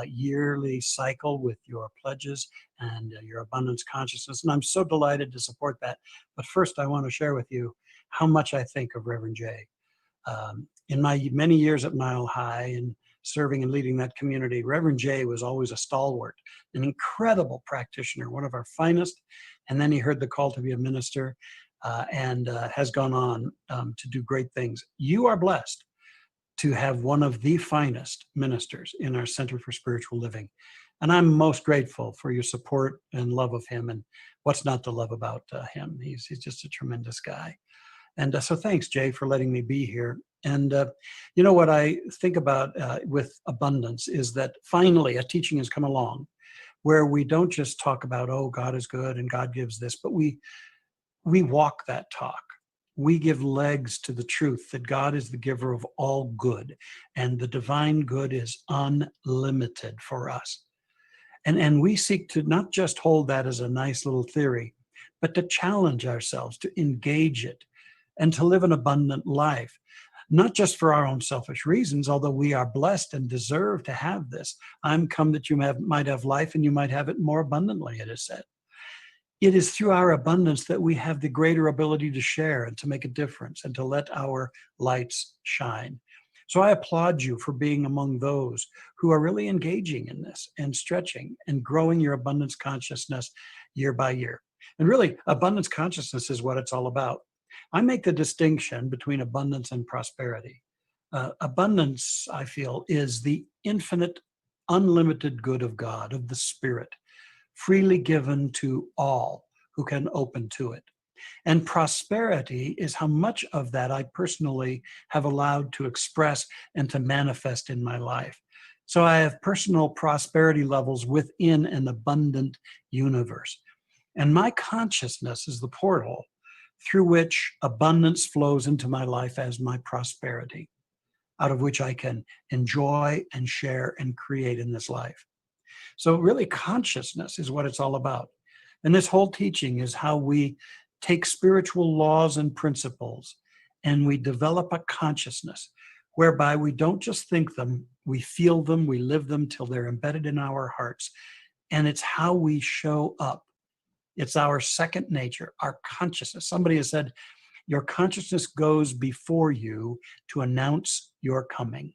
yearly cycle with your pledges and your abundance consciousness. And I'm so delighted to support that. But first, I want to share with you how much I think of Reverend Jay. In my many years at Mile High and serving and leading that community, Reverend Jay was always a stalwart, an incredible practitioner, one of our finest. And then he heard the call to be a minister and has gone on to do great things. You are blessed to have one of the finest ministers in our Center for Spiritual Living. And I'm most grateful for your support and love of him, and what's not to love about him. He's just a tremendous guy. And so thanks, Jay, for letting me be here. And you know what I think about with abundance is that finally a teaching has come along where we don't just talk about, oh, God is good and God gives this, but we walk that talk. We give legs to the truth that God is the giver of all good, and the divine good is unlimited for us. And we seek to not just hold that as a nice little theory, but to challenge ourselves, to engage it, and to live an abundant life, not just for our own selfish reasons, although we are blessed and deserve to have this. I'm come that you might have life and you might have it more abundantly, it is said. It is through our abundance that we have the greater ability to share and to make a difference and to let our lights shine. So I applaud you for being among those who are really engaging in this and stretching and growing your abundance consciousness year by year. And really, abundance consciousness is what it's all about. I make the distinction between abundance and prosperity. Abundance, I feel, is the infinite, unlimited good of God, of the Spirit, freely given to all who can open to it. And prosperity is how much of that I personally have allowed to express and to manifest in my life. So I have personal prosperity levels within an abundant universe. And my consciousness is the portal through which abundance flows into my life as my prosperity, out of which I can enjoy and share and create in this life. So really, consciousness is what it's all about. And this whole teaching is how we take spiritual laws and principles and we develop a consciousness whereby we don't just think them, we feel them, we live them till they're embedded in our hearts. And it's how we show up. It's our second nature, our consciousness. Somebody has said, your consciousness goes before you to announce your coming.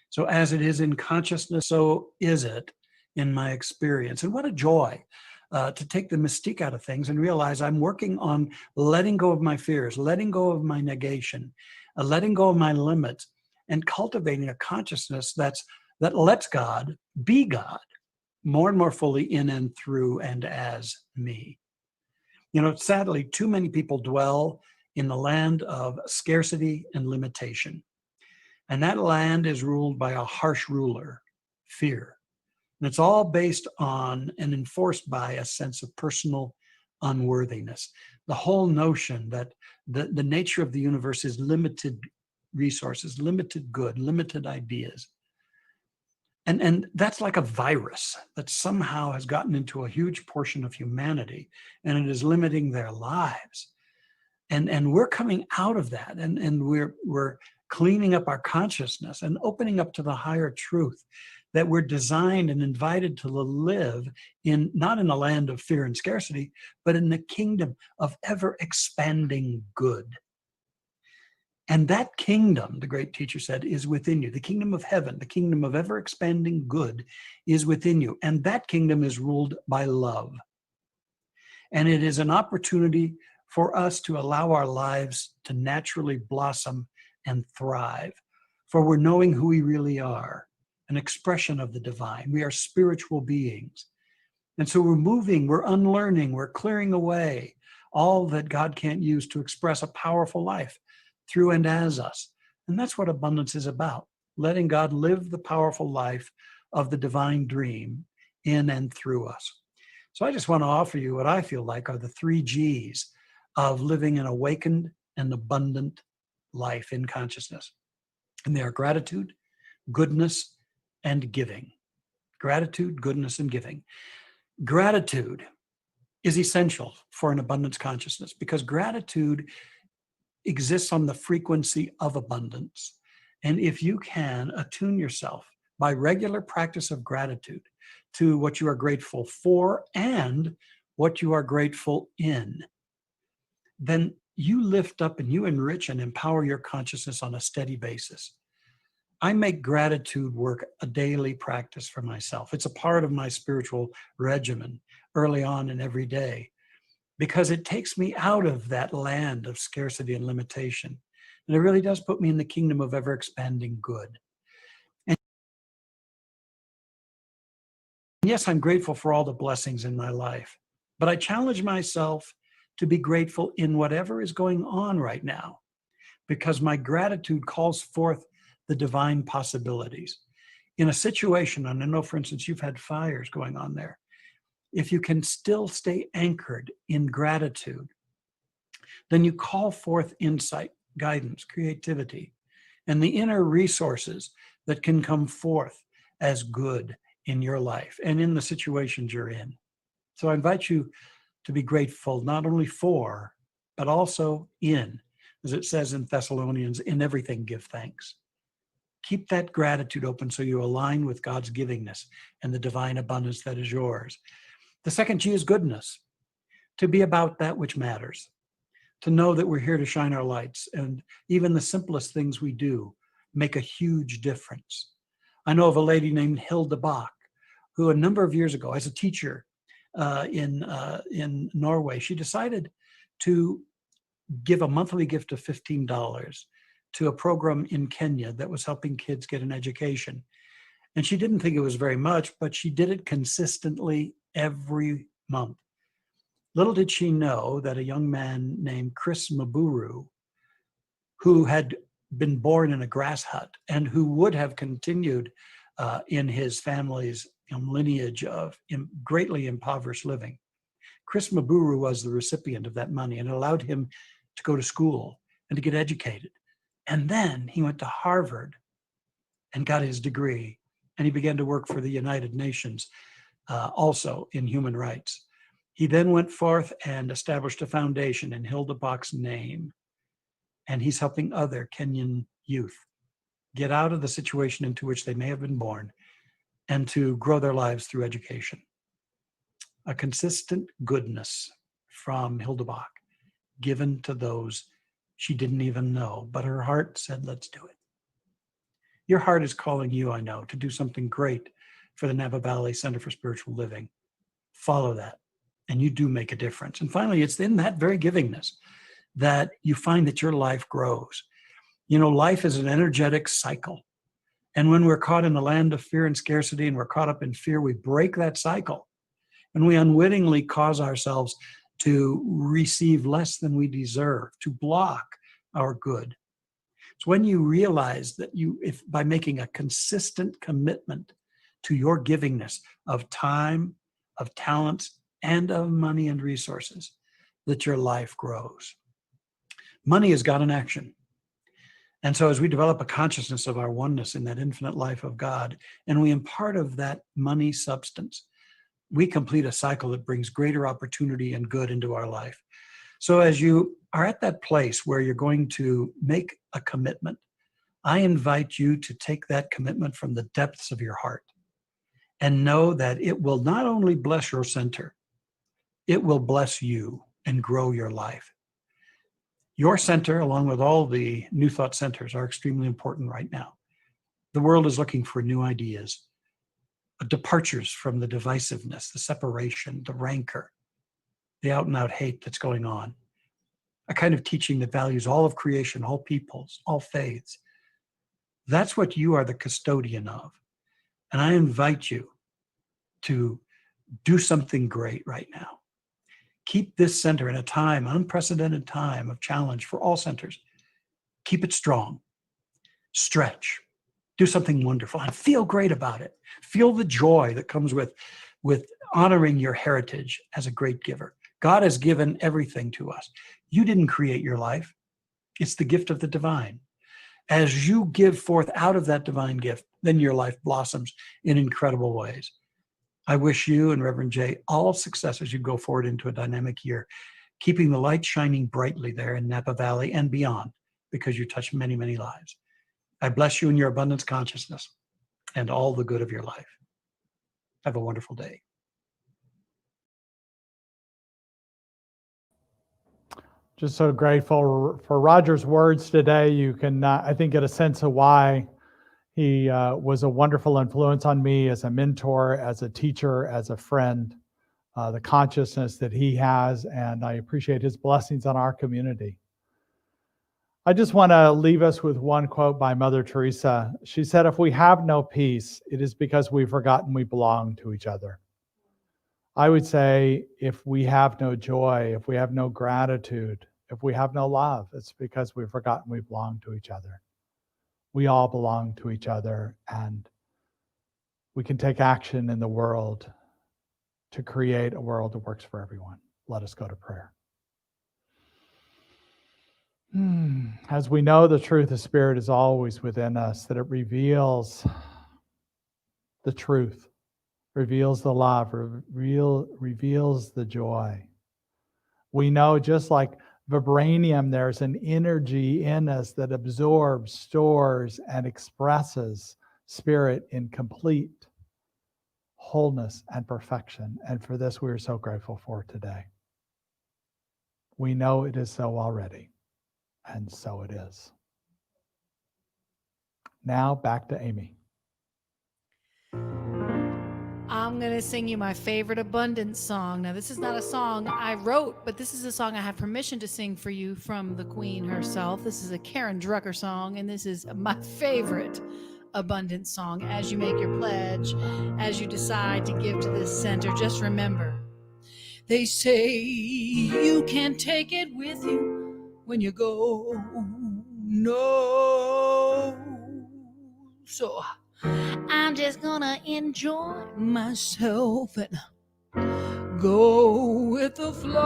So as it is in consciousness, so is it in my experience. And what a joy to take the mystique out of things and realize I'm working on letting go of my fears, letting go of my negation, letting go of my limits, and cultivating a consciousness that lets God be God more and more fully in and through and as me. You know, sadly, too many people dwell in the land of scarcity and limitation. And that land is ruled by a harsh ruler, fear. And it's all based on and enforced by a sense of personal unworthiness. The whole notion that the nature of the universe is limited resources, limited good, limited ideas. And that's like a virus that somehow has gotten into a huge portion of humanity, and it is limiting their lives. And we're coming out of that, and we're cleaning up our consciousness and opening up to the higher truth that we're designed and invited to live in, not in a land of fear and scarcity, but in the kingdom of ever expanding good. And that kingdom, the great teacher said, is within you. The kingdom of heaven, the kingdom of ever expanding good is within you. And that kingdom is ruled by love. And it is an opportunity for us to allow our lives to naturally blossom and thrive. For we're knowing who we really are, an expression of the divine. We are spiritual beings. And so we're moving, we're unlearning, we're clearing away all that God can't use to express a powerful life through and as us. And that's what abundance is about, letting God live the powerful life of the divine dream in and through us. So I just want to offer you what I feel like are the 3 G's of living an awakened and abundant life in consciousness. And they are gratitude, goodness, and giving. Gratitude, goodness, and giving. Gratitude is essential for an abundance consciousness because gratitude exists on the frequency of abundance. And if you can attune yourself by regular practice of gratitude to what you are grateful for and what you are grateful in, then you lift up and you enrich and empower your consciousness on a steady basis. I make gratitude work a daily practice for myself. It's a part of my spiritual regimen early on and every day, because it takes me out of that land of scarcity and limitation. And it really does put me in the kingdom of ever expanding good. And yes, I'm grateful for all the blessings in my life, but I challenge myself to be grateful in whatever is going on right now, because my gratitude calls forth the divine possibilities. In a situation, and I know, for instance, you've had fires going on there, if you can still stay anchored in gratitude, then you call forth insight, guidance, creativity, and the inner resources that can come forth as good in your life and in the situations you're in. So I invite you to be grateful not only for, but also in, as it says in Thessalonians, in everything give thanks. Keep that gratitude open so you align with God's givingness and the divine abundance that is yours. The second G is goodness, to be about that which matters, to know that we're here to shine our lights, and even the simplest things we do make a huge difference. I know of a lady named Hilda Bach, who a number of years ago, as a teacher in Norway, she decided to give a monthly gift of $15 to a program in Kenya that was helping kids get an education. And she didn't think it was very much, but she did it consistently every month. Little did she know that a young man named Chris Maburu, who had been born in a grass hut and who would have continued in his family's lineage of greatly impoverished living, Chris Maburu was the recipient of that money, and it allowed him to go to school and to get educated. And then he went to Harvard and got his degree, and he began to work for the United Nations, also in human rights. He then went forth and established a foundation in Hilda Bach's name, and he's helping other Kenyan youth get out of the situation into which they may have been born and to grow their lives through education. A consistent goodness from Hilda Bach, given to those she didn't even know, but her heart said, let's do it. Your heart is calling you, I know, to do something great for the Napa Valley Center for Spiritual Living. Follow that, and you do make a difference. And finally, it's in that very givingness that you find that your life grows. You know, life is an energetic cycle. And when we're caught in the land of fear and scarcity and we're caught up in fear, we break that cycle. And we unwittingly cause ourselves to receive less than we deserve, to block our good. It's when you realize that if by making a consistent commitment to your givingness of time, of talents, and of money and resources, that your life grows. Money is God in action. And so as we develop a consciousness of our oneness in that infinite life of God, and we impart of that money substance, we complete a cycle that brings greater opportunity and good into our life. So as you are at that place where you're going to make a commitment, I invite you to take that commitment from the depths of your heart and know that it will not only bless your center, it will bless you and grow your life. Your center, along with all the New Thought centers, are extremely important right now. The world is looking for new ideas, departures from the divisiveness, the separation, the rancor, the out-and-out hate that's going on. A kind of teaching that values all of creation, all peoples, all faiths. That's what you are the custodian of. And I invite you to do something great right now. Keep this center in a time, unprecedented time of challenge for all centers. Keep it strong. Stretch. Do something wonderful and feel great about it. Feel the joy that comes with honoring your heritage as a great giver. God has given everything to us. You didn't create your life. It's the gift of the divine. As you give forth out of that divine gift, then your life blossoms in incredible ways. I wish you and Reverend Jay all success as you go forward into a dynamic year, keeping the light shining brightly there in Napa Valley and beyond, because you touch many, many lives. I bless you in your abundance consciousness and all the good of your life. Have a wonderful day. Just so grateful for Roger's words today. You can, I think, get a sense of why he was a wonderful influence on me as a mentor, as a teacher, as a friend, the consciousness that he has, and I appreciate his blessings on our community. I just want to leave us with one quote by Mother Teresa. She said, if we have no peace, it is because we've forgotten we belong to each other. I would say if we have no joy, if we have no gratitude, if we have no love, it's because we've forgotten we belong to each other. We all belong to each other, and we can take action in the world to create a world that works for everyone. Let us go to prayer. As we know, the truth of Spirit is always within us, that it reveals the truth, reveals the love, reveals the joy. We know, just like vibranium, there's an energy in us that absorbs, stores, and expresses Spirit in complete wholeness and perfection. And for this, we are so grateful for today. We know it is so already. And so it is. Now back to Amy. I'm going to sing you my favorite abundance song. Now, this is not a song I wrote, but this is a song I have permission to sing for you from the Queen herself. This is a Karen Drucker song, and this is my favorite abundance song. As you make your pledge, as you decide to give to this center, just remember, they say you can't take it with you when you go. No. So I'm just gonna enjoy myself and go with the flow.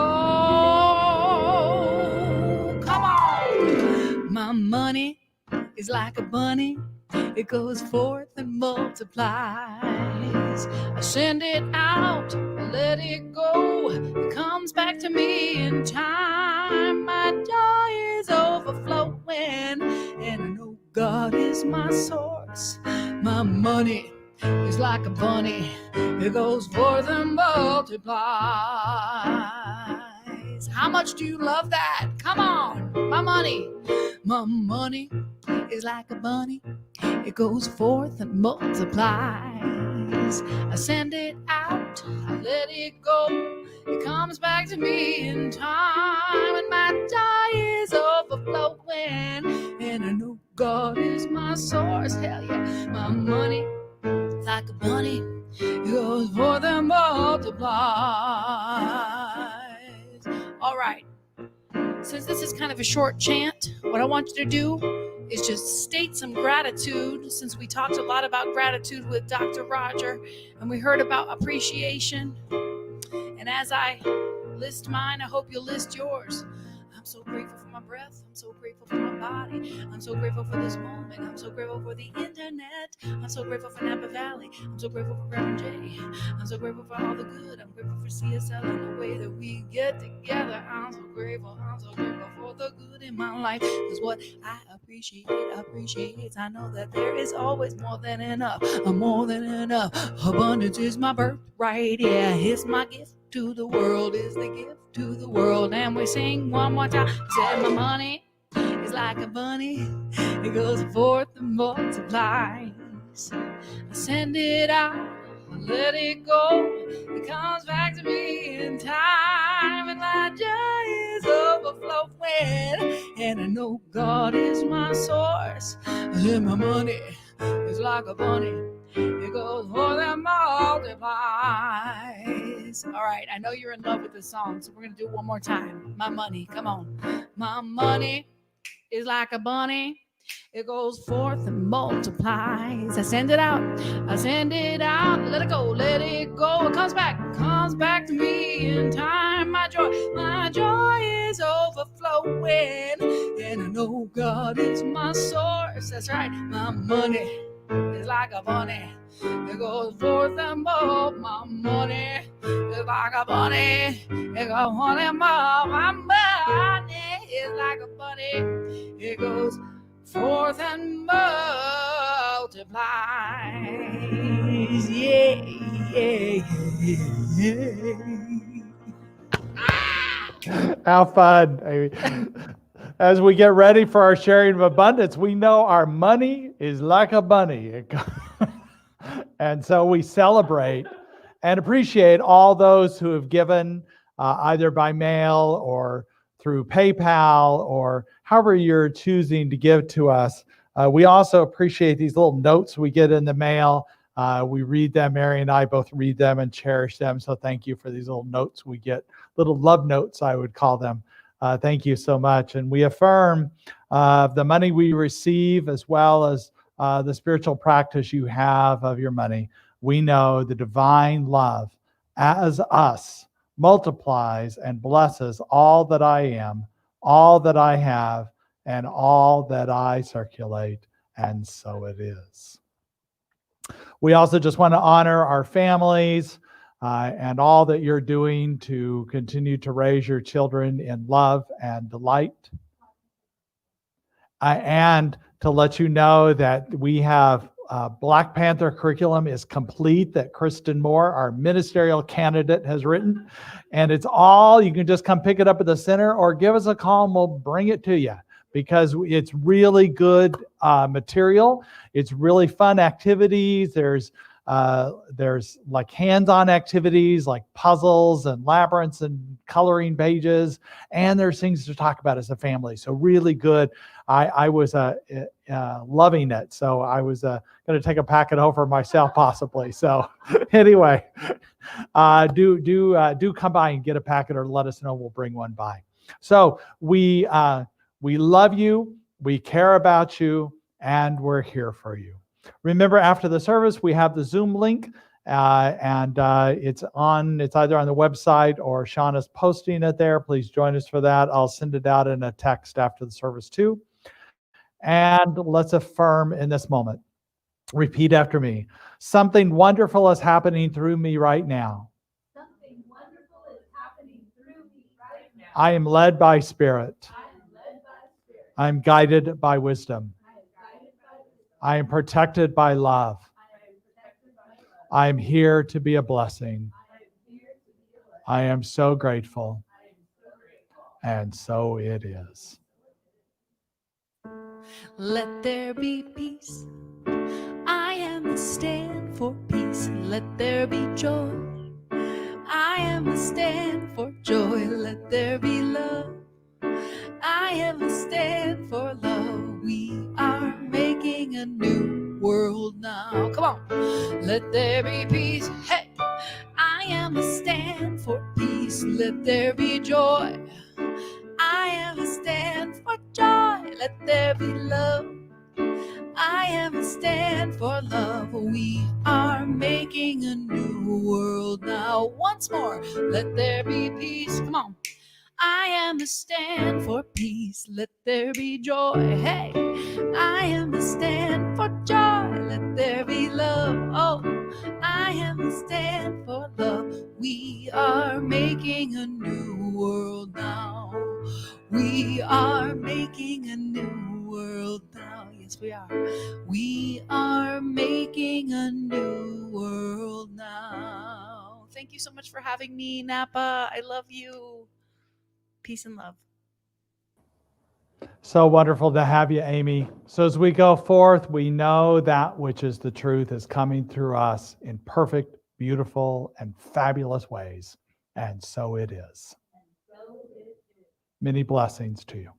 Come on. My money is like a bunny. It goes forth and multiplies. I send it out, let it go. It comes back to me in time. My joy is overflowing, and I know God is my source. My money is like a bunny. It goes forth and multiplies. How much do you love that? Come on. My money is like a bunny. It goes forth and multiplies. I send it out, I let it go. It comes back to me in time, and my joy is overflowing, and I know God is my source. Hell yeah. My money, like a bunny, it goes forth and multiplies. All right. Since this is kind of a short chant, what I want you to do is just state some gratitude, since we talked a lot about gratitude with Dr. Roger, and we heard about appreciation. And as I list mine, I hope you'll list yours. I'm so grateful for my breath. I'm so grateful for my body. I'm so grateful for this moment. I'm so grateful for the internet. I'm so grateful for Napa Valley. I'm so grateful for Reverend J. I'm so grateful for all the good. I'm grateful for CSL and the way that we get together. I'm so grateful. I'm so grateful for the good in my life. Because what I appreciate. I know that there is always more than enough. More than enough. Abundance is my birthright. Yeah, it's my gift to the world, is the gift to the world. And we sing one more time. Said my money is like a bunny. It goes forth and multiplies. I send it out, I let it go. It comes back to me in time, and my joy is overflowing, and I know God is my source. And my money is like a bunny. It goes forth and multiplies. All right, I know you're in love with this song, so we're going to do it one more time. My money, come on. My money is like a bunny. It goes forth and multiplies. I send it out, let it go, It comes back to me in time. My joy is overflowing, and I know God is my source. That's right, my money is like a bunny. It goes forth and multiplies. My money is like a bunny. It goes forth and multiplies. My money is like a bunny. It goes forth and multiplies. Yeah, yeah, yeah. How fun. Amy. As we get ready for our sharing of abundance, we know our money is like a bunny. And so we celebrate and appreciate all those who have given either by mail or through PayPal or however you're choosing to give to us. We also appreciate these little notes we get in the mail. We read them. Mary and I both read them and cherish them. So thank you for these little notes we get, little love notes, I would call them. Thank you so much. And we affirm the money we receive, as well as the spiritual practice you have of your money. We know the divine love as us multiplies and blesses all that I am, all that I have, and all that I circulate. And so it is. We also just want to honor our families and all that you're doing to continue to raise your children in love and delight. And to let you know that we have Black Panther curriculum is complete, that Kristin Moore, our ministerial candidate, has written. And it's all, you can just come pick it up at the center or give us a call and we'll bring it to you, because it's really good material. It's really fun activities. There's There's like hands-on activities like puzzles and labyrinths and coloring pages, and there's things to talk about as a family. So really good. I was loving it. So I was going to take a packet home for myself possibly. So anyway, do come by and get a packet or let us know. We'll bring one by. So we love you. We care about you, and we're here for you. Remember, after the service, we have the Zoom link, and it's either on the website or Shauna's posting it there. Please join us for that. I'll send it out in a text after the service too. And let's affirm in this moment. Repeat after me. Something wonderful is happening through me right now. Something wonderful is happening through me right now. I am led by Spirit. I am led by Spirit. I am guided by wisdom. I am guided by wisdom. I am protected by love. I am protected by love. I am here to be a blessing. I am here to be a blessing. I am so grateful. I am so grateful. And so it is. Let there be peace. I am a stand for peace. Let there be joy. I am a stand for joy. Let there be love. I am a stand for love. We are making a new world now. Come on. Let there be peace. Hey, I am a stand for peace. Let there be joy. I am a stand for joy. Let there be love. I am a stand for love. We are making a new world now. Once more, let there be peace. Come on. I am a stand for peace. Let there be joy. Hey, I am a stand for joy. Let there be love. Oh, I am a stand for love. We are making a new world now. We are making a new world now. Yes, we are. We are making a new world now. Thank you so much for having me, Napa. I love you. Peace and love. So wonderful to have you, Amy. So as we go forth, we know that which is the truth is coming through us in perfect, beautiful, and fabulous ways. And so it is. Many blessings to you.